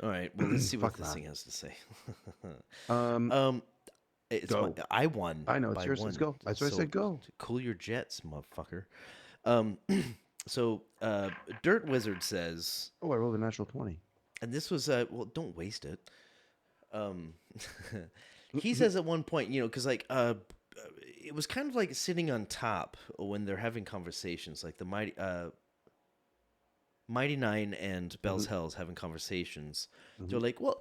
All right. Well, let's see what Fuck this that. thing has to say. It's Go. I won. I know, it's by yours. 1. Let's go. That's why I said go. Cool your jets, motherfucker. So Dirt Wizard says, Oh, I rolled a natural 20. and this was well, don't waste it. he says at one point, because like it was kind of like sitting on top when they're having conversations, like the Mighty Nine and Bell's Mhm, Hells having conversations. They're mhm. like, well,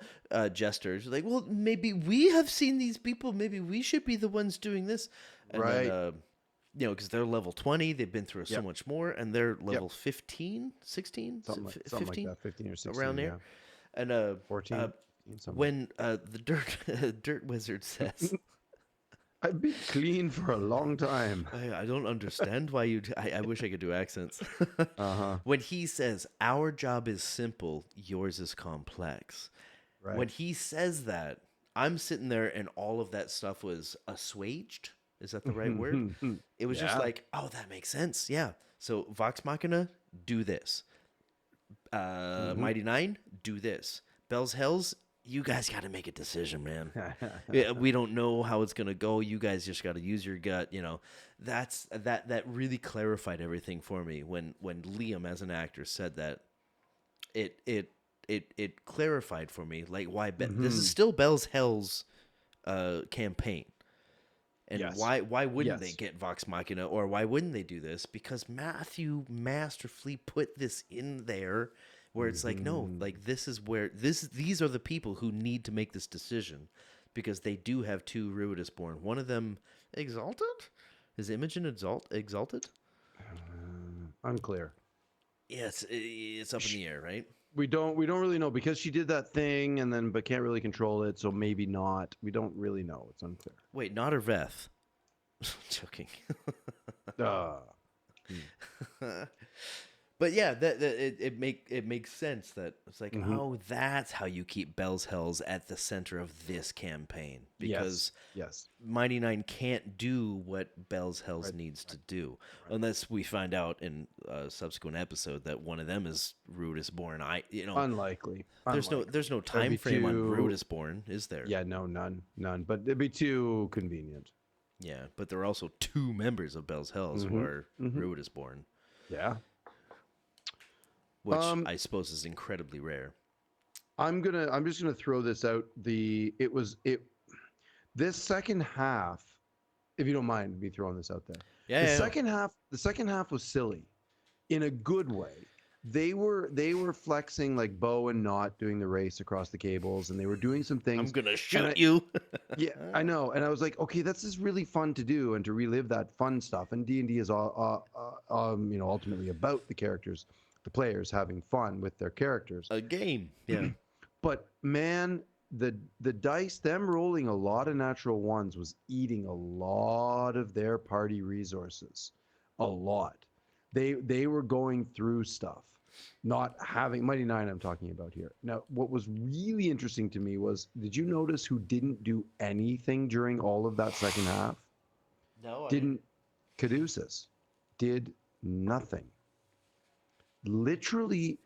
jesters, like, well, maybe we have seen these people. Maybe we should be the ones doing this. And then, Right. because they're level 20, they've been through so Yep. much more, and they're Yep. level 15, 16, Something like 15, that. 15 or around 16. there. Yeah. And 14. 15, somewhere. when the dirt wizard says, I've been clean for a long time. I don't understand why you. I wish I could do accents. Uh-huh. When he says, "Our job is simple, yours is complex," when Right. he says that, I'm sitting there and all of that stuff was assuaged. Is that the right word? It was just Yeah. like, oh, that makes sense. Yeah. So Vox Machina, do this. Mhm. Mighty Nine, do this. Bell's Hells, you guys got to make a decision, man. Yeah, we don't know how it's gonna go. You guys just got to use your gut. That really clarified everything for me when Liam as an actor said that. It clarified for me like why this is Mhm. still Bell's Hell's campaign. And Yes. why wouldn't they Yes. get Vox Machina, or why wouldn't they do this? Because Matthew masterfully put this in there where it's like, no, Mhm. like this is where these are the people who need to make this decision because they do have two Ruidus born. One of them exalted? Is Imogen exalted? Unclear. Yeah, it's up in Sh- the air, right? we don't really know because she did that thing and then but can't really control it, so maybe not. We don't really know. It's unclear. Wait, not or Veth. Joking. Uh, hmm. But yeah, it makes sense that it's like, Mhm. oh, that's how you keep Bell's Hells at the center of this campaign Yes. because Yes. Mighty Nine can't do what Bell's Hells Right. needs to do Right. unless we find out in a subsequent episode that one of them is Rudis born. Unlikely. There's no That'd time be frame on too. Rudis born, is there? Yeah. No. None. But it'd be too convenient. Yeah, but there are also two members of Bell's Hells who Mm-hmm. are Mm-hmm. Rudis born, Yeah. which Um. I suppose is incredibly rare. I'm just gonna throw this out. This second half, if you don't mind me throwing this out there. Yeah, The yeah, no. second half was silly in a good way. They were flexing like Bo and Not doing the race across the cables, and they were doing some I'm things. gonna And shoot you. yeah, I know, and I was like, okay, this is really fun to do and to relive that fun stuff. And D&D is all, ultimately about the characters, the players having fun with their characters. A game. Yeah. But man, the dice, them rolling a lot of natural ones was eating a lot of their party resources. A lot. They were going through stuff, not having Mighty Nine I'm talking about here. Now, what was really interesting to me was, did you notice who didn't do anything during all of that second half? No, I didn't. Didn't Caduceus did nothing. Literally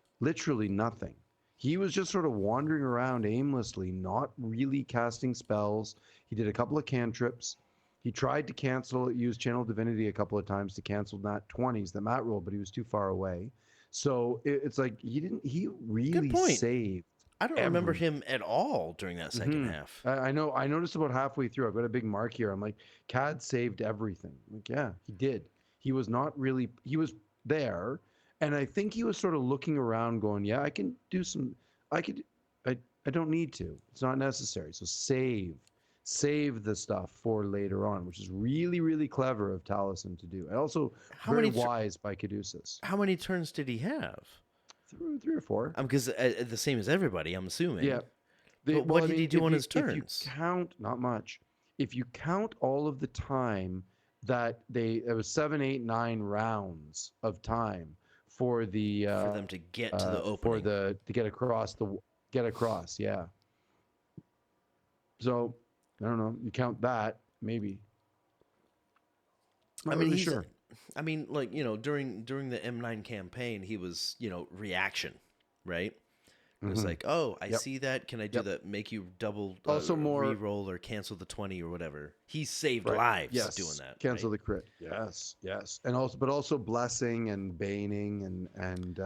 nothing. He was just sort of wandering around aimlessly, not really casting spells. He did a couple of cantrips. He tried to use Channel Divinity a couple of times to cancel Nat 20s, the Matt roll, but he was too far away. So it's like he Good really point. saved I don't remember everything. him at all during that second half. I know. I noticed about halfway through. I've got a big mark here. I'm like, Cad saved everything. Like, yeah, he did. He was not really. He was there, and I think he was sort of looking around, going, "Yeah, I can do some. I could. I don't need to. It's not necessary. So save the stuff for later on, which is really, really clever of Taliesin to do, and also How very many wise by Caduceus. how many turns did he have? Three or four. Because the same as everybody, I'm Yeah. assuming. They, But well, what I did he mean, do on his if you turns count, not much. If you count all of the time that it was 7, 8, 9 rounds of time for the for them to get to the opening? to get across, yeah. So I don't know. You count that, maybe. I Not mean, really sure. like during the M9 campaign, he was reaction, right? It was Hmm. like, oh, I Yep. see that. Can I do Yep. that? Make you double Also more. re-roll or cancel the 20 or whatever. He saved Right. lives doing Yes. that, Cancel right? the crit. Yes. Yes. And also blessing and baning and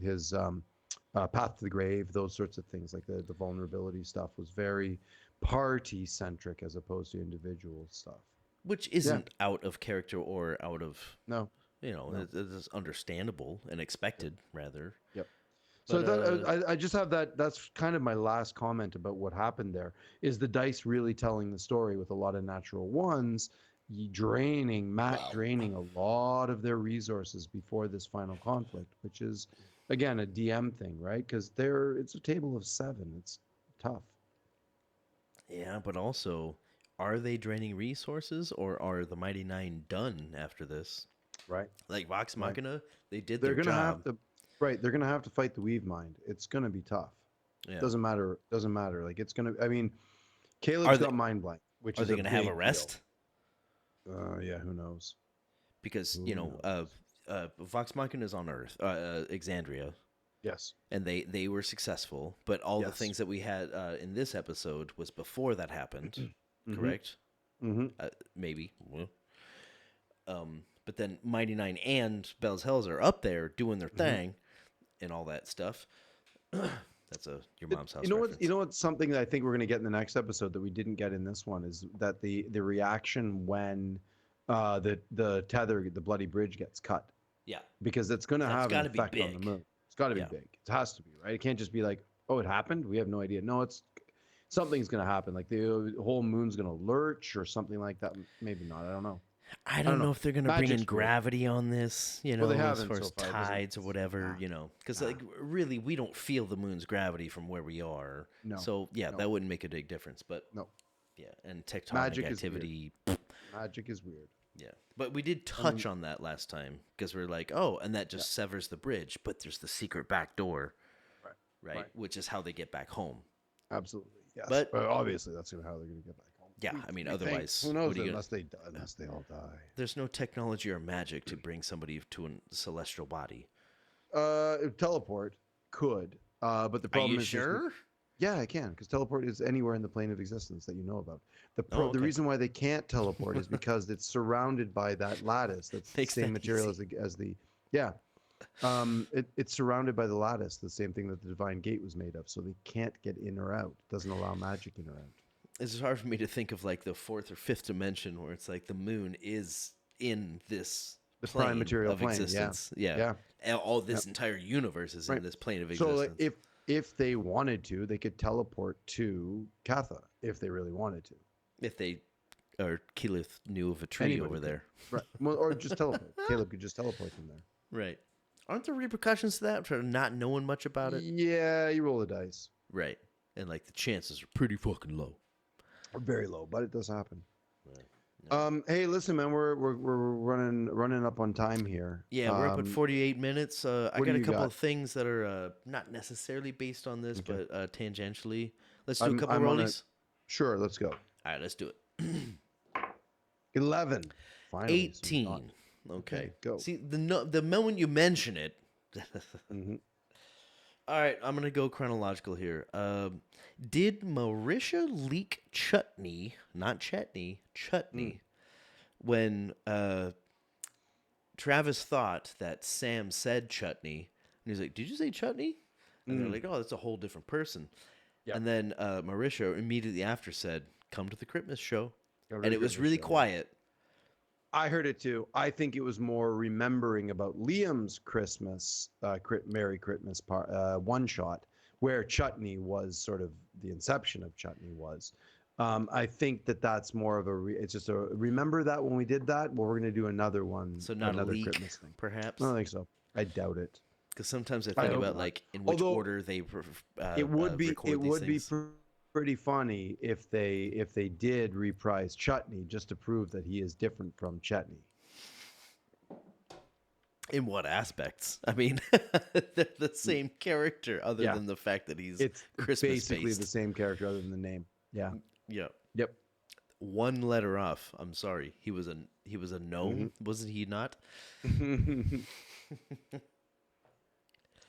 his path to the grave. Those sorts of things, like the vulnerability stuff, was very party centric as opposed to individual stuff. Which isn't out of character or out of, No. it's understandable and expected, rather. Yep. So But I just have that. That's kind of my last comment about what happened there. Is the dice really telling the story with a lot of natural ones, draining a lot of their resources before this final conflict, which is, again, a DM thing, right? Because it's a table of 7. It's tough. yeah, but also, are they draining resources, or are the Mighty Nine done after this? Right. Like Vox Right. Machina, they did They're their gonna job. have to. Right. They're gonna have to fight the Weave Mind. It's gonna be tough. Yeah. Doesn't matter. Doesn't matter. Like it's gonna. I mean, Are Caleb's they got Mind Blank, which are is they a going to have a big rest? deal. Yeah. Who knows? Because Who knows? Vox Machina is on Earth, Exandria, Yes. and they were successful. But all the Yes. things that we had in this episode was before that happened, Mhm. correct? Mm-hmm. Maybe. Well, but then Mighty Nine and Bell's Hells are up there doing their thing and all that stuff. That's your mom's house. You know what? Reference. You know what's something that I think we're going to get in the next episode that we didn't get in this one is that the reaction when the bloody bridge gets cut, Yeah, because it's going to That's have an gotta be effect on the big. moon. It's got to be Yeah. big. It has to be, right? It can't just be like, oh, it happened. We have no idea. No, something's going to happen. Like the whole moon's going to lurch or something like that. Maybe not. I don't know. I don't know if they're going to bring in Magic's weird. gravity on this, Well, they as haven't far so as far. It doesn't- tides or whatever, because like really we don't feel the moon's gravity from where we are. No. So yeah, No. that wouldn't make a big difference. But No. yeah, and tectonic Magic is weird. activity. Magic is weird. Yeah, but we did touch on that last time because we're like, oh, and that just severs the bridge. But there's the secret back door, right? Which is how they get back home. Absolutely. Yes. But- obviously, that's how they're going to get back home. Yeah, I mean, We think. otherwise, who knows? what are you Unless they all die. There's no technology or magic to bring somebody to a celestial body. Teleport could, but the Are problem you is sure? yeah, I can, because teleport is anywhere in the plane of existence that you know about. The okay. reason why they can't teleport is because it's surrounded by that lattice. That's the Makes same that material easy. as the yeah. It's surrounded by the lattice, the same thing that the Divine Gate was made of. So they can't get in or out. It doesn't allow magic in or out. It's hard for me to think of like the fourth or fifth dimension where it's like the moon is in this The plane prime material of plane, yeah. existence. Yeah. Yeah. And all this entire universe is in this plane of So existence. like, if they wanted to, they could teleport to Katha if they really wanted to. If they or Keyleth knew of a tree Anybody over could. there. Right. Well, or just teleport. Caleb could just teleport from there. Right. Aren't there repercussions to that for not knowing much about it? Yeah, you roll the dice. Right. And like the chances are pretty fucking low. Very low, but it does happen. Right. Hey, listen, man, we're running up on time here. Yeah, we're up at 48 minutes. I what do got a you couple got? of things that are not necessarily based on this, Okay. but tangentially. Let's do I'm- a couple I'm on a- rollies. Sure, let's go. All right, let's do it. 11. Finally, some 18. thought. Okay. go. See, the moment you mention it. Mhm. All right, I'm going to go chronological here. Did Marisha leak chutney, not chutney, chutney, when Travis thought that Sam said chutney? And he's like, did you say chutney? And they're like, oh, that's a whole different person. Yeah. And then Marisha immediately after said, come to the Christmas show. Go to And the it was Christmas really show. quiet. I heard it too. I think it was more remembering about Liam's Christmas, Merry Christmas one shot, where Chutney was sort of the inception of Chutney was. I think that's more of it's just a remember that when we did that. Well, we're going to do another one. So not another a leak, Christmas thing. perhaps? I don't think so. I doubt it. Because sometimes I I think hope about not. like in which Although, order they It would be record these things. pretty funny if they did reprise Chutney just to prove that he is different from Chutney. In what aspects? I mean, they're the same character, other Yeah. than the fact that he's It's Christmas basically based. the same character other than the name. Yeah. Yeah, Yep. one letter off. I'm sorry. He was a gnome, Mm-hmm. wasn't he? Not.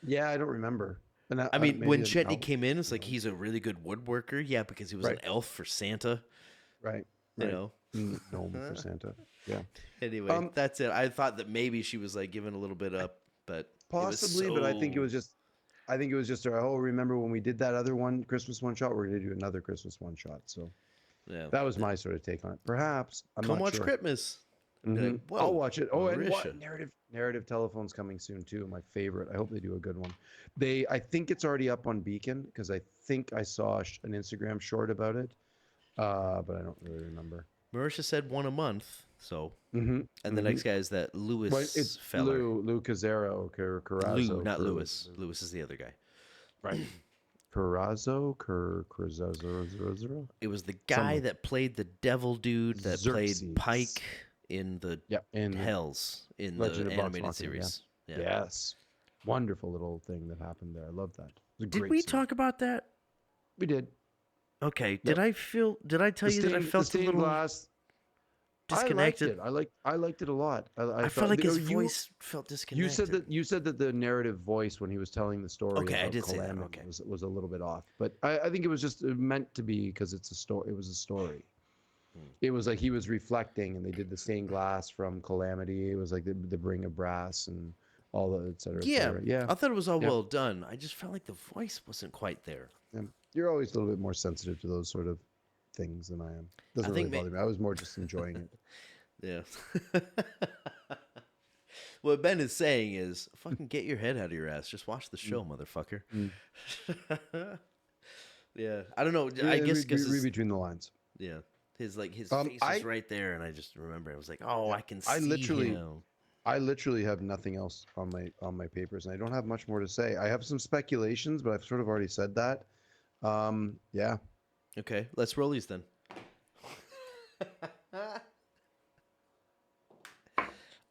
Yeah, I don't remember. And I mean, maybe when an Chetney elf. came in, it's like he's a really good woodworker. Yeah, because he was an Right. elf for Santa. Right. You right. know. Gnome for Santa. Yeah. Anyway, that's it. I thought that maybe she was like giving a little bit up, but Possibly, but I think it was just I think it was just remember when we did that other one Christmas one shot? We're gonna do another Christmas one shot. So Yeah. that was my sort of take on it. Perhaps I'm Come not watch sure. Christmas. Be like, I'll whoa, watch it. Oh, and Marisha. what narrative telephone's coming soon too. My favorite. I hope they do a good one. I think it's already up on Beacon because I think I saw an Instagram short about it, but I don't really remember. Marisha said one a month. So, Mm-hmm. and the next guy is that But Lewis it's feller. Lou Cazzaro, Lou, Carrazzo, not Lewis. Lewis is the other guy. right? Carrazzo, Carrazzo, It was the guy someone. that played the devil dude that played Xerxes. Pike in the Yeah, in Hells in Legend the of Vox animated Machina, series. yeah. Yeah. Yes. Wonderful little thing that happened there. I love that. It was a Did great we scene. talk about that? We did. Okay. Yep. Did I tell you that I The felt a stained little glass. I liked disconnected? it. I liked it a lot. I felt thought like his you voice felt disconnected. you said that the narrative voice when he was telling the story Okay, I about did say that. Calamity Okay. was a little bit off. But I think it was just meant to be because it's a story. It was a story. It was like he was reflecting, and they did the stained glass from Calamity. It was like the Ring of Brass and all the et cetera, et Yeah, cetera. Yeah. I thought it was all Yep. well done. I just felt like the voice wasn't quite there. Yeah. You're always a little bit more sensitive to those sort of things than I am. Doesn't I really think bother me. I was more just enjoying it. Yeah. What Ben is saying is, fucking get your head out of your ass. Just watch the show, motherfucker. Yeah, I don't know. I Yeah, guess read between the lines. yeah, his face was right there, and I just remember I was like, oh, Yeah, I can see him. I literally have nothing else on my papers, and I don't have much more to say. I have some speculations, but I've sort of already said that. Yeah. Okay, let's roll these then.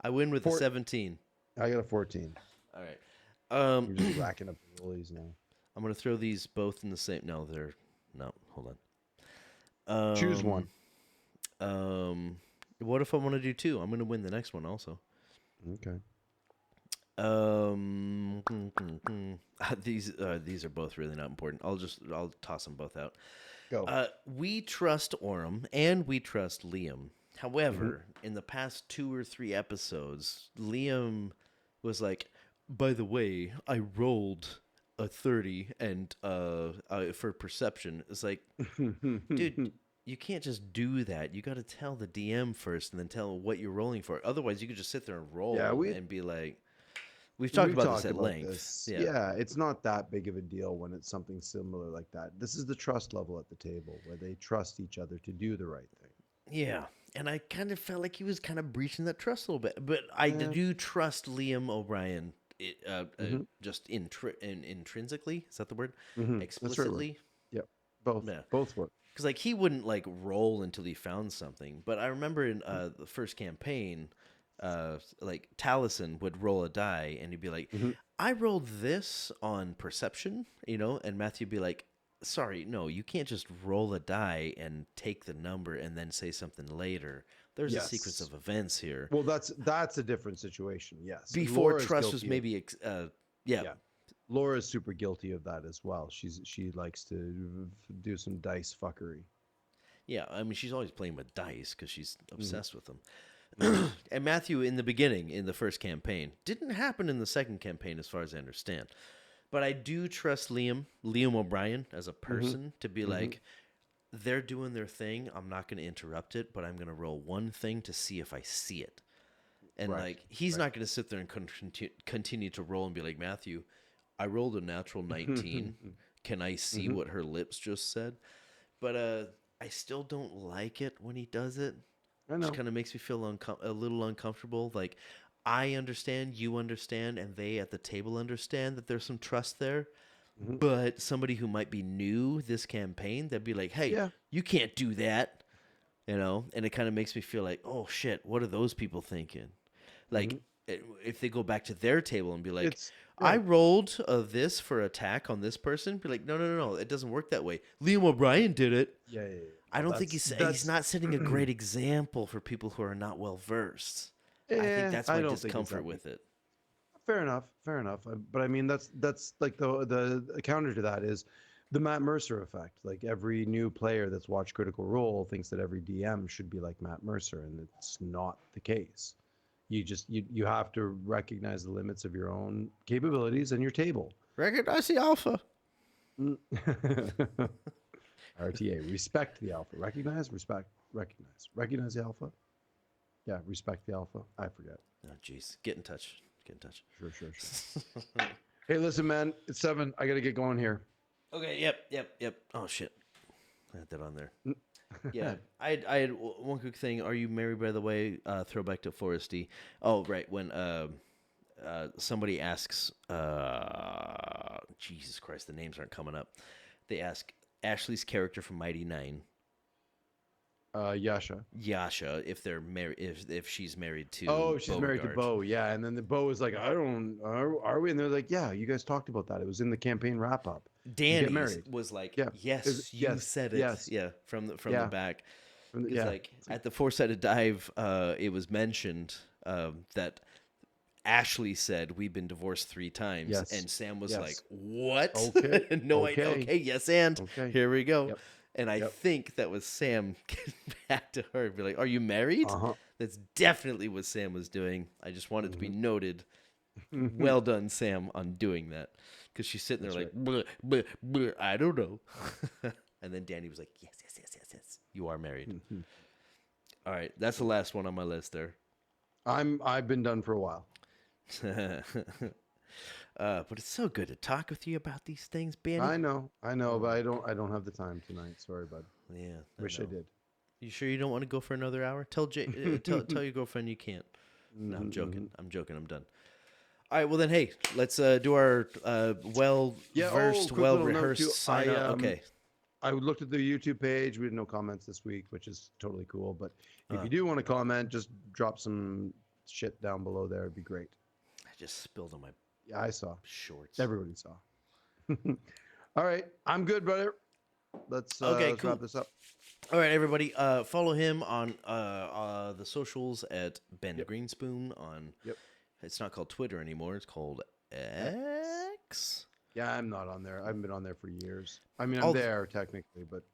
I win with a 17. I got a 14. All right. You're just racking up the rollies now. I'm gonna throw these both in the same. No, hold on. Choose one. What if I want to do two? I'm gonna win the next one also. Okay. These are both really not important. I'll toss them both out. Go. We trust Orem and we trust Liam. However, in the past 2 or 3 episodes, Liam was like, "By the way, I rolled a 30 and for perception." It's like, dude, you can't just do that. You got to tell the DM first and then tell what you're rolling for. Otherwise, you could just sit there and roll and be like, we've talked about this at length. Yeah, it's not that big of a deal when it's something similar like that. This is the trust level at the table where they trust each other to do the right thing. Yeah. And I kind of felt like he was kind of breaching that trust a little bit. But I do trust Liam O'Brien just intrinsically. Is that the word? Explicitly. Yep. Both. Yeah. Both work. Because like he wouldn't like roll until he found something. But I remember in the first campaign, like Taliesin would roll a die and he'd be like, I rolled this on perception, and Matthew would be like, sorry, no, you can't just roll a die and take the number and then say something later. There's a sequence of events here. Well, that's a different situation. Yes. Before trust was maybe, Laura's super guilty of that as well. She likes to do some dice fuckery. Yeah, I mean, she's always playing with dice because she's obsessed with them. And Matthew, in the beginning, in the first campaign, didn't happen in the second campaign, as far as I understand. But I do trust Liam O'Brien, as a person to be like, they're doing their thing. I'm not going to interrupt it, but I'm going to roll one thing to see if I see it. And he's not going to sit there and continue to roll and be like, Matthew, I rolled a natural 19. Can I see what her lips just said? But I still don't like it when he does it. I know. It just kind of makes me feel a little uncomfortable. Like, I understand, you understand, and they at the table understand that there's some trust there. But somebody who might be new this campaign, they'd be like, hey, you can't do that. And it kind of makes me feel like, oh, shit, what are those people thinking? Like, if they go back to their table and be like, I rolled this for attack on this person, be like, no, it doesn't work that way. Liam O'Brien did it. Yeah. I don't think he's not setting a great example for people who are not well versed. I think that's my discomfort with it. Fair enough. But I mean, that's like the counter to that is the Matt Mercer effect. Like every new player that's watched Critical Role thinks that every DM should be like Matt Mercer, and it's not the case. You have to recognize the limits of your own capabilities and your table. Recognize the alpha. RTA, respect the alpha. Recognize, respect, recognize. Recognize the alpha. Yeah, respect the alpha. I forget. Oh, jeez. Get in touch. Get in touch. Sure. Hey, listen, man. It's 7. I got to get going here. Okay. Yep. Oh, shit. I had that on there. Yeah. I had one quick thing. Are you married, by the way? Throwback to Foresty. Oh, right. When somebody asks, Jesus Christ, the names aren't coming up. They ask Ashley's character from Mighty Nine. Yasha, if they're married, if she's married to. Oh, she's married to Beauregard. Bo. Yeah, and then the Bo was like, I don't. Are we? And they're like, yeah, you guys talked about that. It was in the campaign wrap up. Dani was like, Yeah. yes, you said it. Yes. Yeah, from the back. It's Yeah. like at the four-sided dive, it was mentioned that Ashley said we've been divorced 3 times, Yes. and Sam was Yes. like, "What? Okay. No, Okay. okay, yes, and Okay. here we go." Yep. And I Yep. think that was Sam getting back to her, be like, "Are you married?" Uh-huh. That's definitely what Sam was doing. I just wanted to be noted. Well done, Sam, on doing that, because she's sitting there That's like, bleh, bleh, I don't know. And then Dani was like, yes, you are married. All right, that's the last one on my list there. I've been done for a while. But it's so good to talk with you about these things, Benny. I know, but I don't have the time tonight. Sorry, bud. Yeah, Wish I did. You sure you don't want to go for another hour? Tell tell your girlfriend you can't. No, I'm joking. I'm done. All right, well then, hey, let's do our well-versed, well-rehearsed sign up. Okay. I looked at the YouTube page. We had no comments this week, which is totally cool. But if you do want to comment, just drop some shit down below there. It'd be great. I just spilled on my I saw. shorts. Everybody saw. All right. I'm good, brother. Let's cool. wrap this up. All right, everybody. Follow him on the socials at bengreenspoon on. Yep. It's not called Twitter anymore. It's called X. Yeah, I'm not on there. I haven't been on there for years. I mean, I'm there technically, but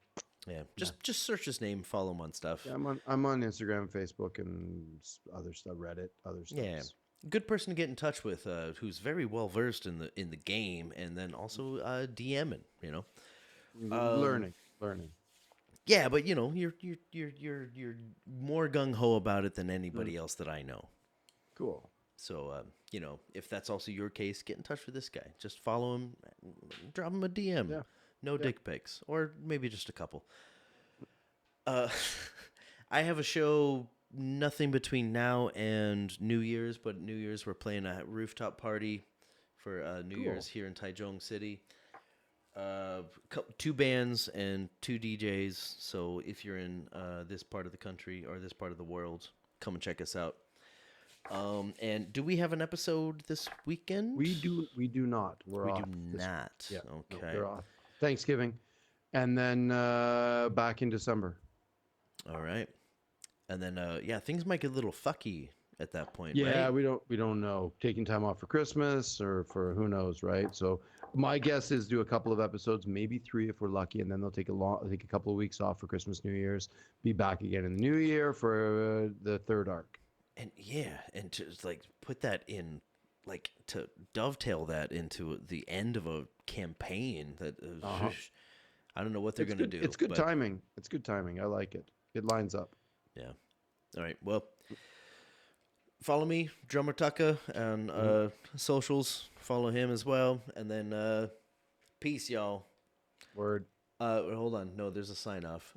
yeah, just search his name, follow him on stuff. yeah, I'm on Instagram, Facebook, and other stuff, Reddit, other stuff. Yeah, good person to get in touch with, who's very well versed in the game, and then also DMing. You know, Learning. Yeah, but you know, you're more gung ho about it than anybody else that I know. Cool. So, you know, if that's also your case, get in touch with this guy. Just follow him, drop him a DM. Yeah. No dick pics, or maybe just a couple. I have a show, nothing between now and New Year's, but New Year's we're playing a rooftop party for New Year's here in Taichung City. 2 bands and 2 DJs. So if you're in this part of the country or this part of the world, come and check us out. And do we have an episode this weekend? We do not. We off do this not. Yeah. Okay. No, they're off. Thanksgiving, and then back in December. All right. And then things might get a little fucky at that point. Yeah, right? we don't know. Taking time off for Christmas or for who knows, right? So my guess is do a couple of episodes, maybe 3 if we're lucky, and then they'll take a couple of weeks off for Christmas, New Year's, be back again in the new year for the 3rd arc. And to like put that in, like to dovetail that into the end of a campaign that I don't know what they're going to do. It's good timing. It's good timing. I like it. It lines up. Yeah. All right. Well, follow me, drummatucka, on socials. Follow him as well. And then peace, y'all. Word. Hold on. No, there's a sign off.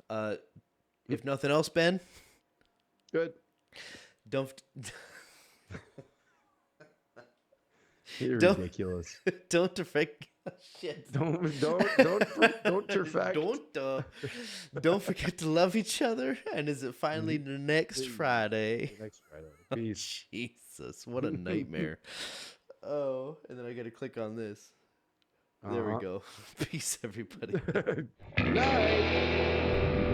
If nothing else, Ben. Good. You're ridiculous. Don't forget. Shit. Don't Don't forget to love each other. And is it finally the next Friday? Next Friday. Peace. Jesus, what a nightmare. Oh, and then I got to click on this. There we go. Peace, everybody. Night.